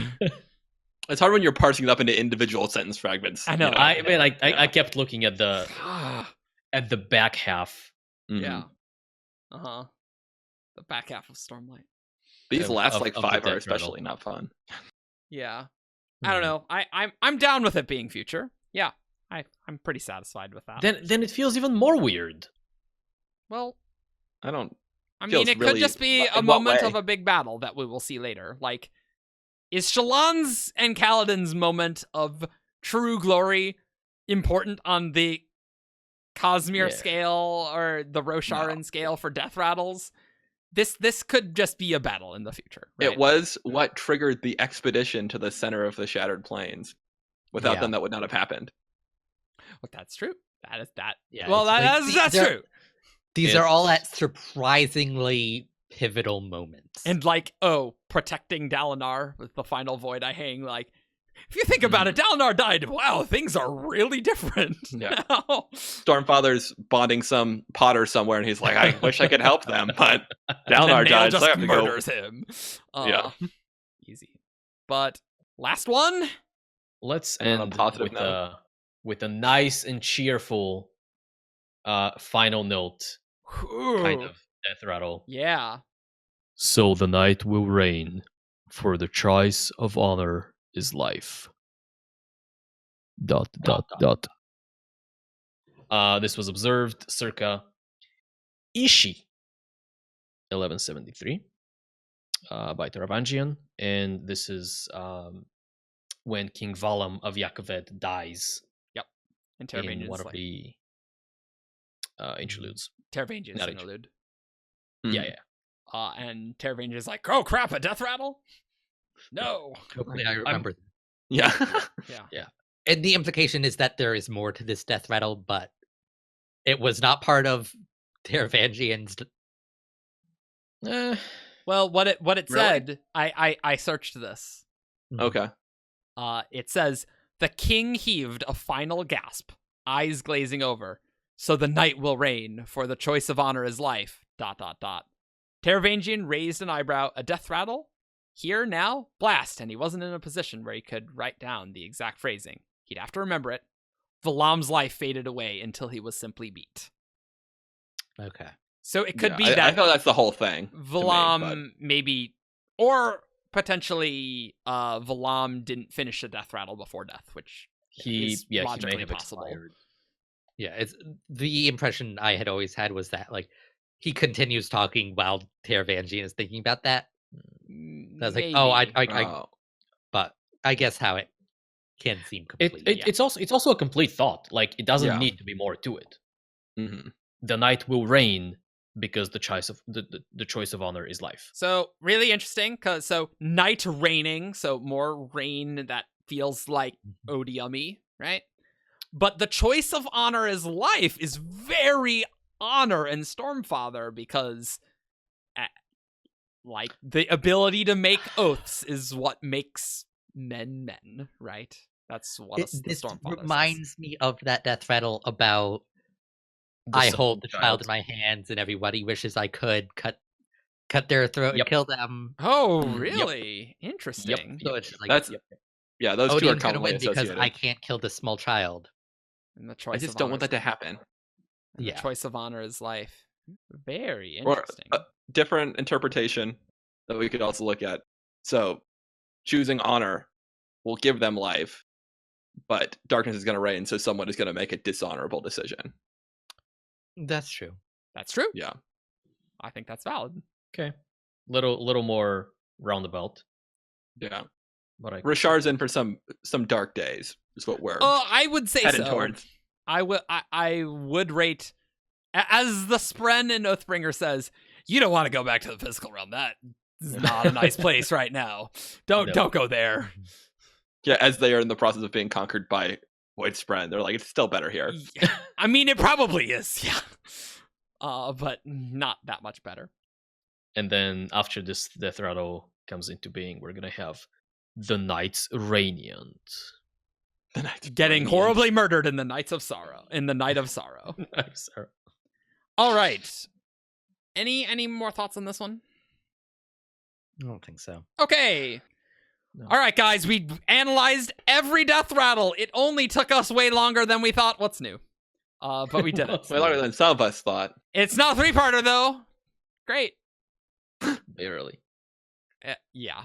It's hard when you're parsing it up into individual sentence fragments. I know. you I mean, I Yeah. kept looking at the back half. Mhm. Yeah. Uh-huh. The back half of Stormlight. These last of like the 5 are death especially rattle. not fun. Yeah. I don't know. I'm down with it being future. Yeah. I'm pretty satisfied with that. Then it feels even more weird. Well, I don't. I mean, Feels it really- could just be in a what moment way? of a big battle that we will see later. Like, is Shallan's and Kaladin's moment of true glory important on the Cosmere Yeah. scale or the Rosharan scale for death rattles? This could just be a battle in the future. Right? It was what triggered the expedition to the center of the Shattered Plains. Without Yeah. them, that would not have happened. Well, that's true. That is that. Yeah, Well, it's like that's they're- true. These are all It's- at surprisingly pivotal moments. And like, oh, protecting Dalinar with the final void I hang. Like, if you think about it, Dalinar died. Wow, things are really different Yeah. now. Stormfather's bonding some Potter somewhere, and he's like, "I wish I could help them, but And Dalinar then Nail died, so I just have to go." murders him. Yeah. Easy. But last one. Let's And on a end positive note. with a nice and cheerful final note, kind of death rattle. Yeah. So the night will reign, for the choice of honor is life. ... This was observed circa Ishi 1173 by Taravangian, and this is when King Valam of Yakoved dies And in Taravangian's one of like, the interludes. Taravangian's not interlude. Yeah, Mhm. yeah. And Taravangian's like, oh crap, a death rattle? No. Hopefully, I remember. Yeah. Yeah. And the implication is that there is more to this death rattle, but it was not part of Taravangian's. Well, what it Really? said, I searched this. Okay. It says the king heaved a final gasp, eyes glazing over. So the night will reign, for the choice of honor is life. ... Taravangian raised an eyebrow. A death rattle? Here now? Blast! And he wasn't in a position where he could write down the exact phrasing. He'd have to remember it. Valam's life faded away until he was simply beat. Okay. So it could be I that feel that's the whole thing. to me, Valam maybe, or potentially Valam didn't finish the death rattle before death, which is he may logically have possible. expired. Yeah, it's the impression I had always had was that like he continues talking while Evgeni is thinking about that. I was like, oh, Maybe. but I guess how it can seem complete. It's also a complete thought. Like it doesn't Yeah. need to be more to it. hmm The knight will reign because the choice of the choice of honor is life. So really interesting, because night reigning, so more rain that feels like odium-y, right? But the choice of honor is life is very honor in Stormfather, because like the ability to make oaths is what makes men, right? That's what the This Stormfather says. reminds me of that death rattle about I hold the child in my hands and everybody wishes I could cut their throat Yep. and kill them. Oh, Yep. really? Interesting. So it's just like That's yeah. Those two are Odin's gonna commonly win because associated. I can't kill this small child. And the I choice just of don't honor want that to happen. and Yeah. the choice of honor is life. Very Or interesting. a different interpretation that we could also look at. So, choosing honor will give them life, but darkness is going to reign, so someone is going to make a dishonorable decision. That's true. That's true. Yeah. I think that's valid. Okay, little more roundabout, Yeah. but I Rashard's in for some dark days, is what we're I would say headed so. towards. I would rate, as the Spren and Oathbringer says, you don't want to go back to the physical realm. That is not a nice place right now. Don't go there. Yeah, as they are in the process of being conquered by Void Spren, they're like, it's still better here. Yeah. I mean, it probably is, yeah. But not that much better. And then after this death rattle comes into being, we're gonna have the Knights Radiant. The Knights Getting Radiant. horribly murdered in the Nights of Sorrow. In the Night of Sorrow. I'm sorry. All right. Any more thoughts on this one? I don't think so. Okay. No. All right, guys. We analyzed every death rattle. It only took us way longer than we thought. What's new? But we did it. Way longer than some of us thought. It's not a 3-parter, though. Great. Barely. Yeah.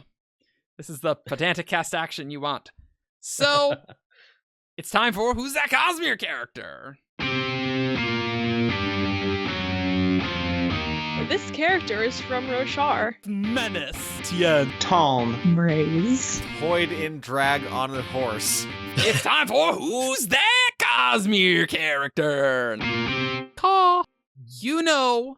This is the pedantic cast action you want. So, it's time for Who's That Cosmere Character? This character is from Roshar. Menace. Tien. Tom. Raise. Void in drag on a horse. It's time for Who's That Cosmere Character? Caw. You know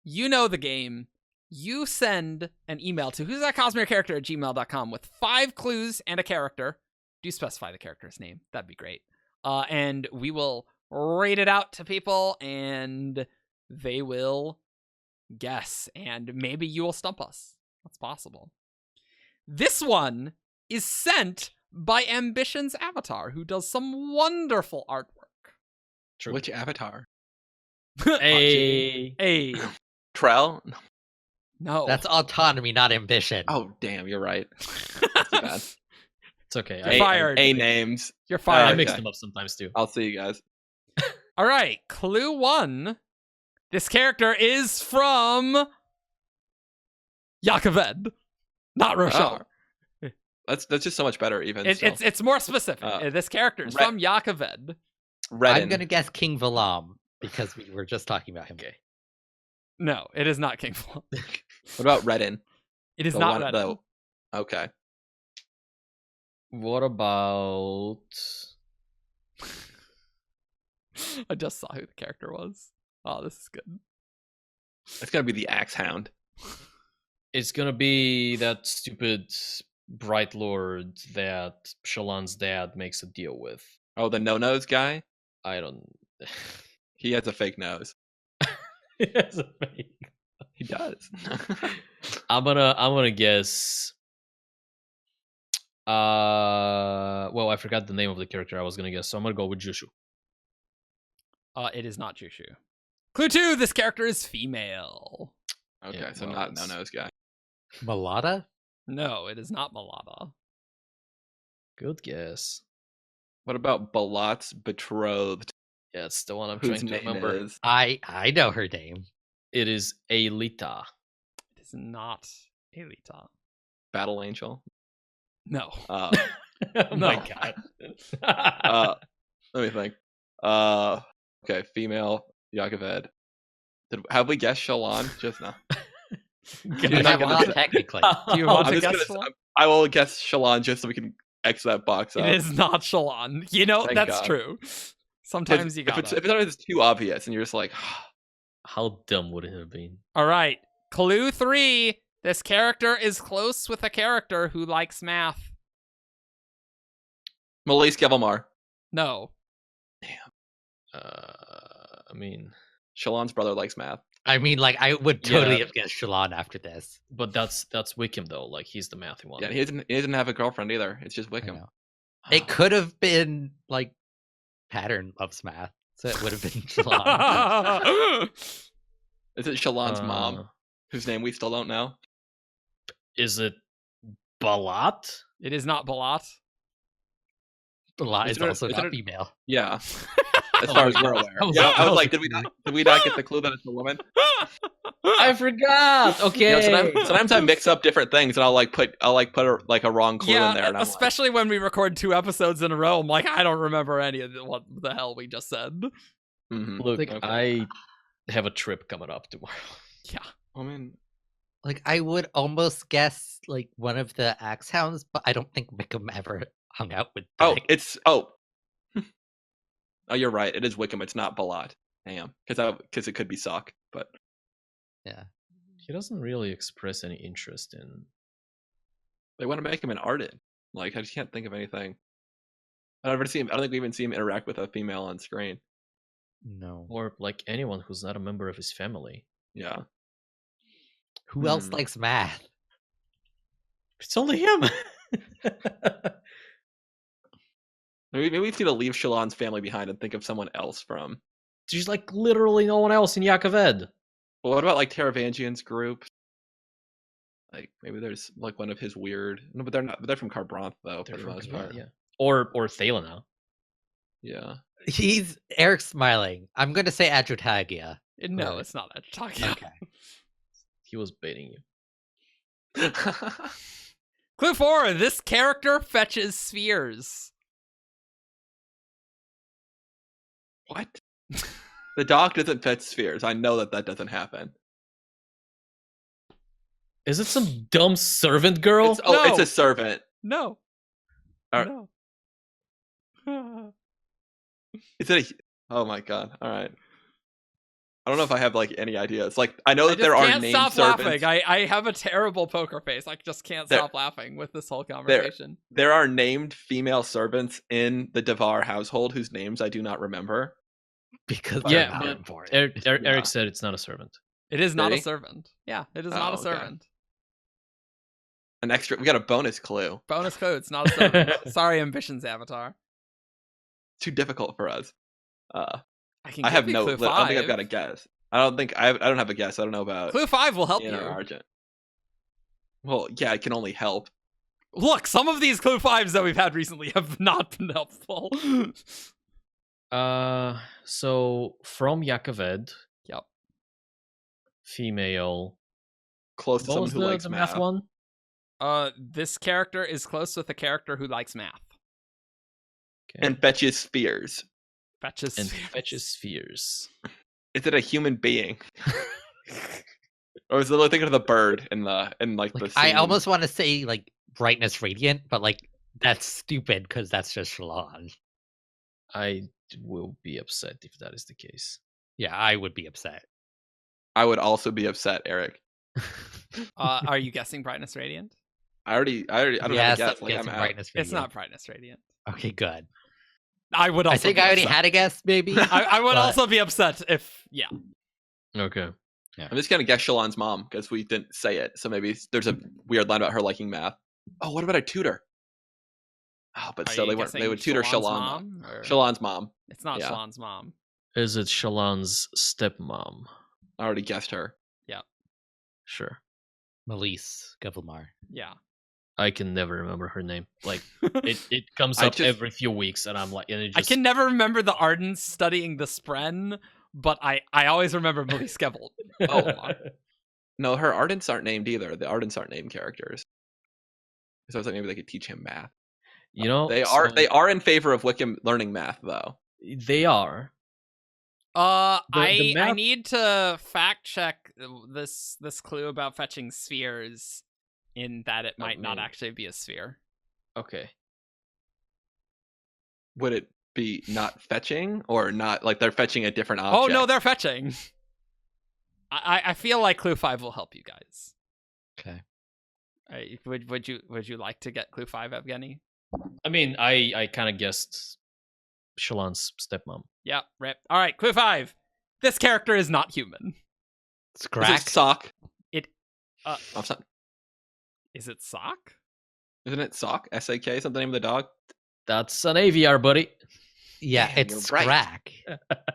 the game. You send an email to who's that Cosmere character at gmail.com with 5 clues and a character. Do specify the character's name. That'd be great. And we will read it out to people, and they will guess, and maybe you will stump us. That's possible. This one is sent by Ambition's Avatar, who does some wonderful artwork. True. Which avatar? Hey. Trell? No. That's autonomy, not ambition. Oh, damn, you're right. That's too bad. It's okay. You're fired. A names. You're I fired. mix Okay. them up sometimes too. I'll see you guys. All right, clue 1. This character is from Yakaved, not Roshar. That's just so much better, even. It's more specific. This character is from Yakaved. Redden. I'm gonna guess King Valam because we were just talking about him. Okay. No, it is not King Valam. What about Redden? It is The not one- Redden. Okay. What about? I just saw who the character was. Oh, this is good. It's gonna be the Axe Hound. It's gonna be that stupid Bright Lord that Shallan's dad makes a deal with. Oh, the no-nose guy? I don't. He has a fake nose. It's a fake. He does. I'm gonna guess. Well, I forgot the name of the character I was gonna guess, so I'm gonna go with Jushu. It is not Jushu. Clue 2, this character is female. Okay, Yeah, so well, not it's- no-nose guy. Malada? No, it is not Malada. Good guess. What about Balat's betrothed? Yeah, it's the one I'm Whose trying to name remember. is? I know her name. It is Aelita. It is not Aelita. Battle Angel. No. Oh No. my god. Let me think. Okay, female Yakaved. Have we guessed Shalon just now? You I'm not have gonna not say- technically. Do you want I'm to just guess gonna, Shalon? I will guess Shalon just so we can X that box up. It is not Shalon. You know, Thank that's God. true. 'Cause Sometimes you if gotta. it's too obvious and you're just like, How dumb would it have been? All right. Clue 3. This character is close with a character who likes math. Malise Kevelmar. No. I mean, Shalon's brother likes math. I mean, like, I would totally Yeah. have guessed Shalon after this. but that's Wickham though. Like he's the mathy one. Yeah, he doesn't have a girlfriend either. It's just I Wickham. know. It could have been, like, Pattern loves math, so it would have been Shalon. Is it Shalon's mom, whose name we still don't know? Is it Balat? It is not Balat. Balat Is is it a- also is it not a- female. Yeah. As far as we're aware. I was Yeah, like- I I was was like, did we not get the clue that it's a woman? I forgot. Okay. Sometimes I mix up different things and I'll put a wrong clue in there. And I'm especially when we record 2 episodes in a row. I'm like, I don't remember any of what the hell we just said. like, mhm. Look, Okay. I have a trip coming up tomorrow. Yeah. I mean, Like, I would almost guess, like, one of the Axe Hounds, but I don't think Wickham ever hung out with oh, you're right. It is Wickham. It's not Balat. Damn, because it could be Sock, but Yeah. He doesn't really express any interest in. they want to make him an Argent. Like, I just can't think of anything. I don't think we even see him interact with a female on screen. No. Or like anyone who's not a member of his family. Yeah. Who else Hmm. likes math? It's only him. Maybe we need to leave Shalon's family behind and think of someone else from. There's like literally no one else in Yakaved. Well, what about like Teravangian's group? Like maybe there's like one of his weird. No, but they're not. But they're from Carbranth though, for the most part. Yeah. Or Thalena. Yeah. Eric's smiling. I'm going to say Adrotagia. No, Right. it's not that you're talking. Okay. He was baiting you. Clue 4. This character fetches spheres. What? The dog doesn't fetch spheres. I know that doesn't happen. Is it some dumb servant girl? It's No. a servant. No. All No. Is it? Oh my god! All right. I don't know if I have like any ideas. Like I know I that just there are can't named stop servants. laughing. I have a terrible poker face. I just can't There- stop laughing with this whole conversation. There are named female servants in the Devar household whose names I do not remember. Because Yeah, they're not but important. Eric Yeah. said it's not a servant. It is not a Really? servant. Yeah, it is Oh, not a okay. servant. An extra. We got a bonus clue. Bonus code, it's not a servant. Sorry, Ambitions Avatar. Too difficult for us. I can I give have you no. clue I don't think I've 5. got a guess. I don't have a guess. I don't know about Clue 5 will help Ian you. or Argent. Well, yeah, it can only help. Look, some of these clue 5s that we've had recently have not been helpful. So from Yakaved. Yep. Female. Close to What someone was who likes the math. math one? This character is close with a character who likes math. Okay. And fetches spheres. Fetches. And fetches spheres. Is it a human being? Or is it like thinking of the bird in like Like, the I scene? almost want to say, like, Brightness Radiant, but, like, that's stupid because that's just Shalon. I will be upset if that is the case. Yeah, I would be upset. I would also be upset, Eric. Are you guessing Brightness Radiant? I don't have a Yes, guess. I'm Like, I'm guessing out. Brightness Radiant. It's not Brightness Radiant. Okay, good. I would also I think be I already upset. had a guess, maybe. I would but- also be upset if, yeah. Okay. I'm just gonna guess Shalon's mom because we didn't say it. So maybe there's a weird line about her liking math. Oh, what about a tutor? Oh, but Are still you they would guessing tutor Shalon's Shalon. mom, or- Shalon's mom. It's not Yeah. Shalon's mom. Is it Shalon's stepmom? I already guessed her. Sure. Melise Gevelmar. Yeah. I can never remember her name. Like it comes I up just- every few weeks, and I'm like, and it I just, can never remember the Ardents studying the Spren but I always remember Maliskevil. Oh, no, her Ardents aren't named either. The Ardents aren't named characters. So I was like, maybe they could teach him math. You know, They are in favor of Wickham learning math, though. They are. I math- need to fact check this clue about fetching spheres, in that it might not me. actually be a sphere. Okay. Would it be not fetching, or not like they're fetching a different object? Oh no, they're fetching. I feel like clue 5 will help you guys. Okay. Would you like to get clue 5, Evgeni? I mean, I kind of guessed Shallan's stepmom. Yeah, rip. All right, clue 5. This character is not human. Is it Scrack. Sock? Oh, is it Sock? Isn't it Sock? S-A-K? Is that the name of the dog? That's an AVR, buddy. Yeah, Damn, it's you're right. Scrack.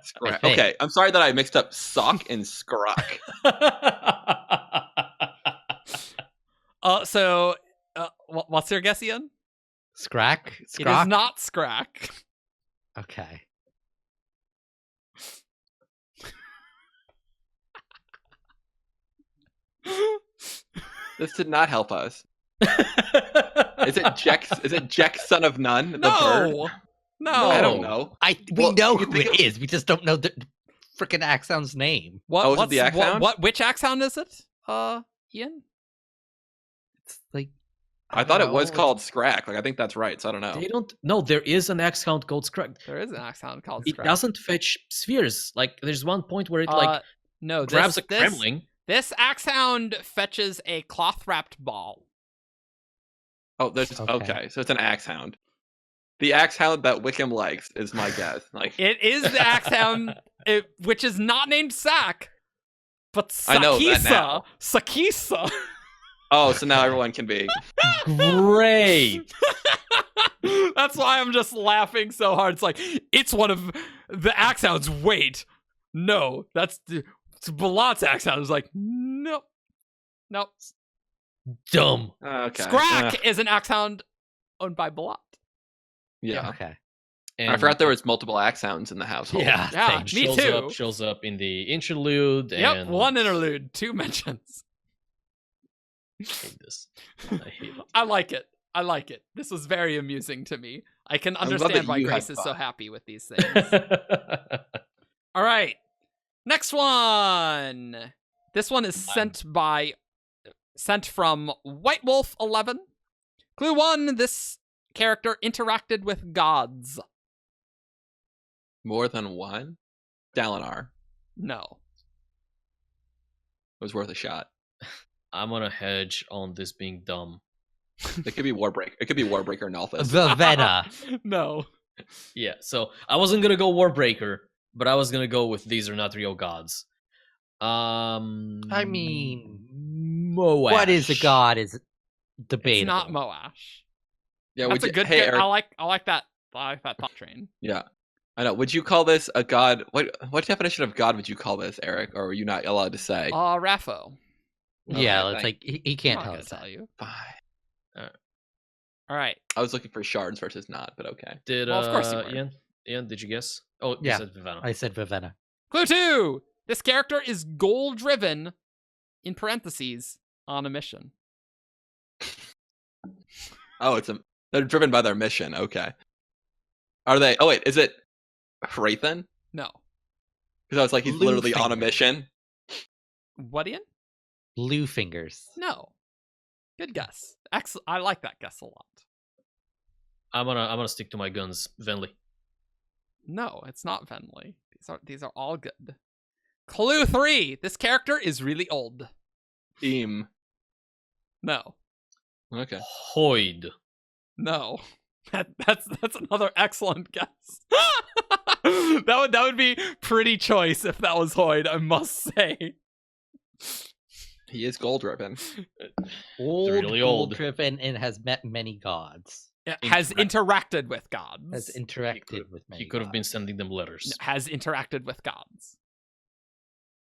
Scrack. think. Okay, I'm sorry that I mixed up Sock and Scrock. So, what's your guess, Ian? Scrack. It is Scrock. not Scrack. Okay. This did not help us. Is it Jex? Is it Jex, son of none? The bird? No, no. I don't know. We Well, know you who think it is. We just don't know the freaking Axon's name. What? Oh, is it the Axhound? Which Axhound is it? Ian. It's like I thought it don't was know. called Scrack. Like I think that's right. So I don't know. They don't. No, there is an X-Hound called Scrag. There is an Axhound called It Scrack. doesn't fetch spheres. Like, there's one point where it no, grabs this, a Kremling. This Axhound fetches a cloth-wrapped ball. Oh, there's Okay. okay. So it's an axe hound. The axe hound that Wickham likes is my guess. Like It is the Axhound, which is not named Sack, but I know that Sakisa. now. Sakisa. oh, so now everyone can be. Great. That's why I'm just laughing so hard. It's like, it's one of the Axhounds. Wait, no, it's Balat's Axhound. It's like, nope. Dumb. Okay. Scrack is an Axhound owned by Balat. Yeah. Okay. And I forgot there was multiple axe hounds in the household. Yeah. Yeah, Thanks. me too. Shows up in the interlude. Yep, and one interlude, 2 mentions. I hate this. I hate it. I like it. This was very amusing to me. I can love that understand why you had Grace is so fun. happy with these things. All right. Next one. This one is sent from White Wolf 11. Clue 1, this character interacted with gods. More than one. Dalinar. No. It was worth a shot. I'm gonna hedge on this being dumb. It could be Warbreaker. It could be Warbreaker Nalthus. Vivenna. No. Yeah, so I wasn't gonna go Warbreaker, but I was gonna go with these are not real gods. I mean, Moash. what is a god is debatable. It's not Moash. Yeah, That's a good hey, I Eric, like that thought train. yeah. I know. Would you call this a god? What definition of god would you call this, Eric? Or were you not allowed to say? Rapho. Yeah, Okay, it's thank- like he can't I'm tell not us gonna that. tell you. Fine. All right. I was looking for shards versus not, but okay. Did Well, of course you were. Ian, did you guess? Oh, Yeah. you said Vivenna. I said Vivenna. Clue 2. This character is goal driven, in parentheses, on a mission. Oh, they're driven by their mission. Okay. Are they? Oh wait, is it Hrathen? No. Because I was like, he's Blue literally on a finger. mission. What, Ian? Blue fingers. No. Good guess. I like that guess a lot. I'm gonna stick to my guns, Venli. No, it's not Venli. These are all good. Clue 3. This character is really old. Eam. No. Okay. Hoyd. No. That's another excellent guess. that would be pretty choice if that was Hoyd, I must say. He is gold driven. Old, really old. driven, and has met many gods. Has interacted with gods. Has interacted with many He could have been gods. sending them letters. Has interacted with gods.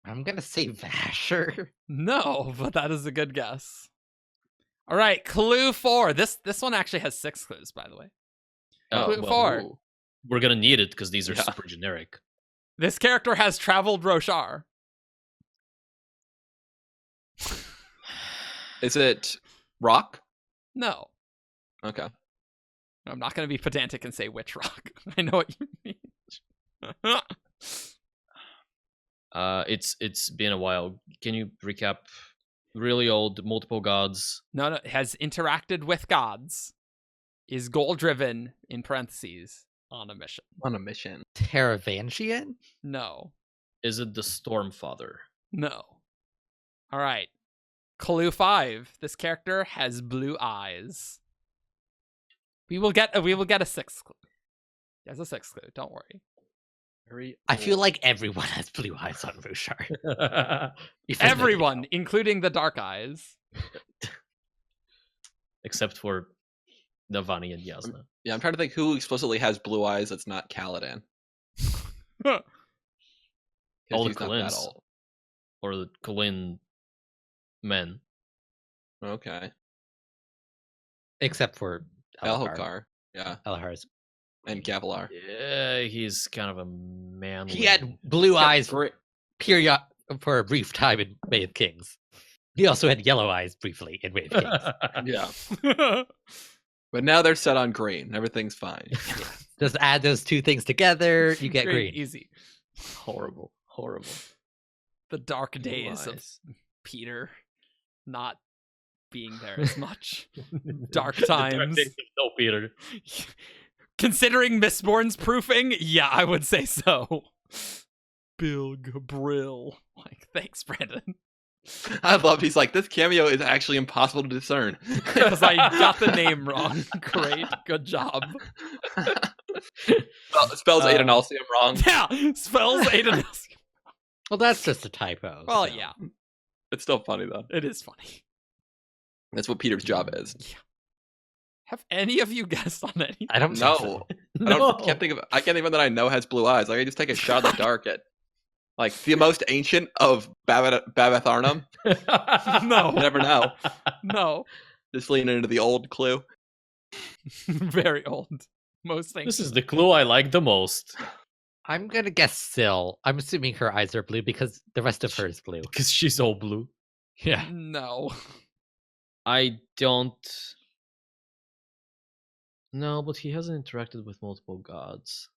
I'm gonna say Vasher. No, but that is a good guess. All right, clue 4. This one actually has 6 clues, by the way. Oh, Clue well, 4. Ooh. We're gonna need it because these are Yeah. super generic. This character has traveled Roshar. Is it rock? No. Okay. I'm not going to be pedantic and say which rock. I know what you mean. It's been a while. Can you recap? Really old, multiple gods. No, it has interacted with gods. Is goal-driven, in parentheses, on a mission. On a mission. Teravangian? No. Is it the Stormfather? No. All right. Clue 5. This character has blue eyes. We will get a 6th clue. There's a 6th clue. Don't worry. I feel like everyone has blue eyes on Roshar. Everyone, including the dark eyes. Except for Navani and Yasna. Yeah, I'm trying to think who explicitly has blue eyes that's not Kaladin. All the He's not that Kalins. old. Or the Kalin men. Okay. Except for Elhokar. Elhokar. Yeah. Elhar's. And Gavilar. Yeah, he's kind of a manly. He had blue eyes Great. period for a brief time in Way of Kings. He also had yellow eyes briefly in Way of Kings. Yeah. But now they're set on green. Everything's fine. Just add those two things together, you get green. Easy. Horrible. The dark Blue days of eyes. Peter not being there as much. Dark The dark times. days of No Peter. Considering Mistborn's proofing, yeah, I would say so. Bill Gabriel. Like, thanks, Brandon. I love he's like, this cameo is actually impossible to discern. Because I got the name wrong. Great. Good job. Spells Aiden Alcium wrong. Yeah, spells Aiden. Well, that's just a typo. Well, so. yeah, It's still funny though. it is funny. That's what Peter's job is. Have any of you guessed on any? I don't think so. No. I can't think of. I can't even that I know has blue eyes. Like I just take a shot in the dark at, like the most ancient of Babath Arnhem. No. You never know. No. Just leaning into the old clue. Very old. Most things. This is the clue I like the most. I'm gonna guess Syl. I'm assuming her eyes are blue because the rest of her is blue. Because she's all blue. Yeah. No. I don't. No, but he hasn't interacted with multiple gods.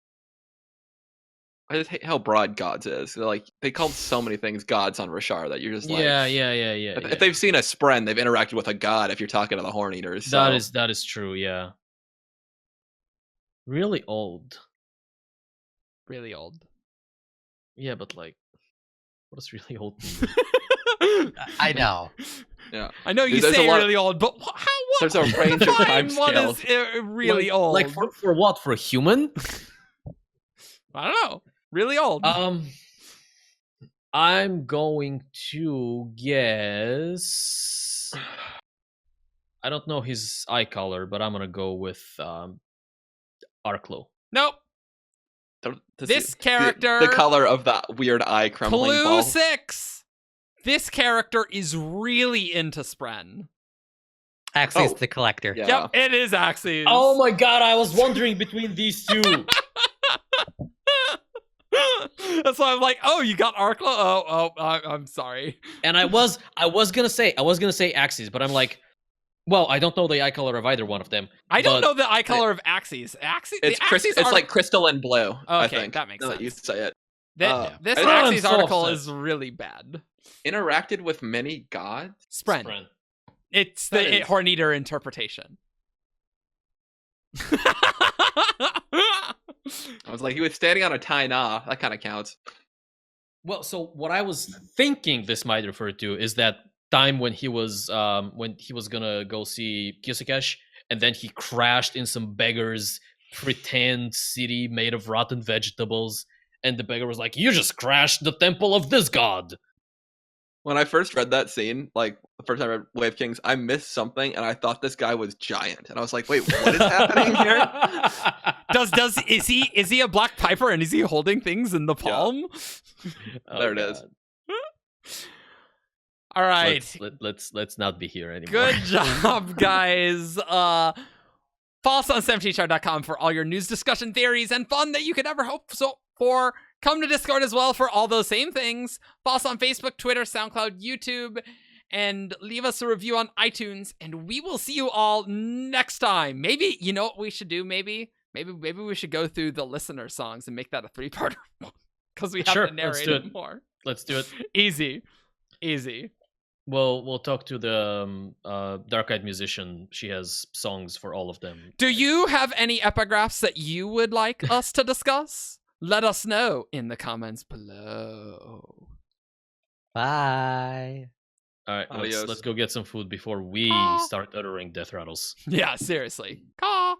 I just hate how broad gods is. They're like they called so many things gods on Roshar that you're just like, Yeah. If they've seen a spren, they've interacted with a god. If you're talking to the Horn Eaters, so. That is true. Yeah. Really old. Really old. Yeah, but like, what does really old mean? I know. Yeah. I know you There's a say lot- really old, but what? There's a range of time What is scales. really old? Like for what? For a human? I don't know. Really old. I'm going to guess. I don't know his eye color, but I'm gonna go with Arklo. Nope. This character- the color of that weird eye crumbling Clue ball. 6. This character is really into Spren. Axios Oh. the Collector. Yeah. Yep, it is Axies. Oh my god! I was wondering between these two. That's why I'm like, oh, you got Arklo? I'm sorry. And I was gonna say Axes, but I'm like, well, I don't know the eye color of either one of them. I don't but- know the eye color of Axies. It's like crystal and blue. I Okay, think. that makes Now that You sense. say it. This I- Axies Soft article sense. is really bad. Interacted with many gods. Spren. Spren. It's That the is- Horneater interpretation. I was like, he was standing on a Taina. That kind of counts. Well, so what I was thinking this might refer to is that time when he was gonna go see Kisikesh, and then he crashed in some beggar's pretend city made of rotten vegetables, and the beggar was like, "You just crashed the temple of this god." When I first read that scene, like the first time I read Way of Kings, I missed something, and I thought this guy was giant, and I was like, "Wait, what is happening here?" Is he a Black Piper and is he holding things in the palm? Oh, There it is. God. All right. Let's not be here anymore. Good job, guys. Follow us on 17chart.com for all your news, discussion, theories, and fun that you could ever hope for Come to Discord as well for all those same things. Follow us on Facebook, Twitter, SoundCloud, YouTube, and leave us a review on iTunes. And we will see you all next time. Maybe, you know what we should do? Maybe we should go through the listener songs and make that a 3-parter because we have Sure, to let's narrate do it it. more. Let's do it. Easy. We'll talk to the dark-eyed musician. She has songs for all of them. Do you have any epigraphs that you would like us to discuss? Let us know in the comments below. Bye. All right, Adios. let's go get some food before we start uttering death rattles. Yeah, seriously. Caw.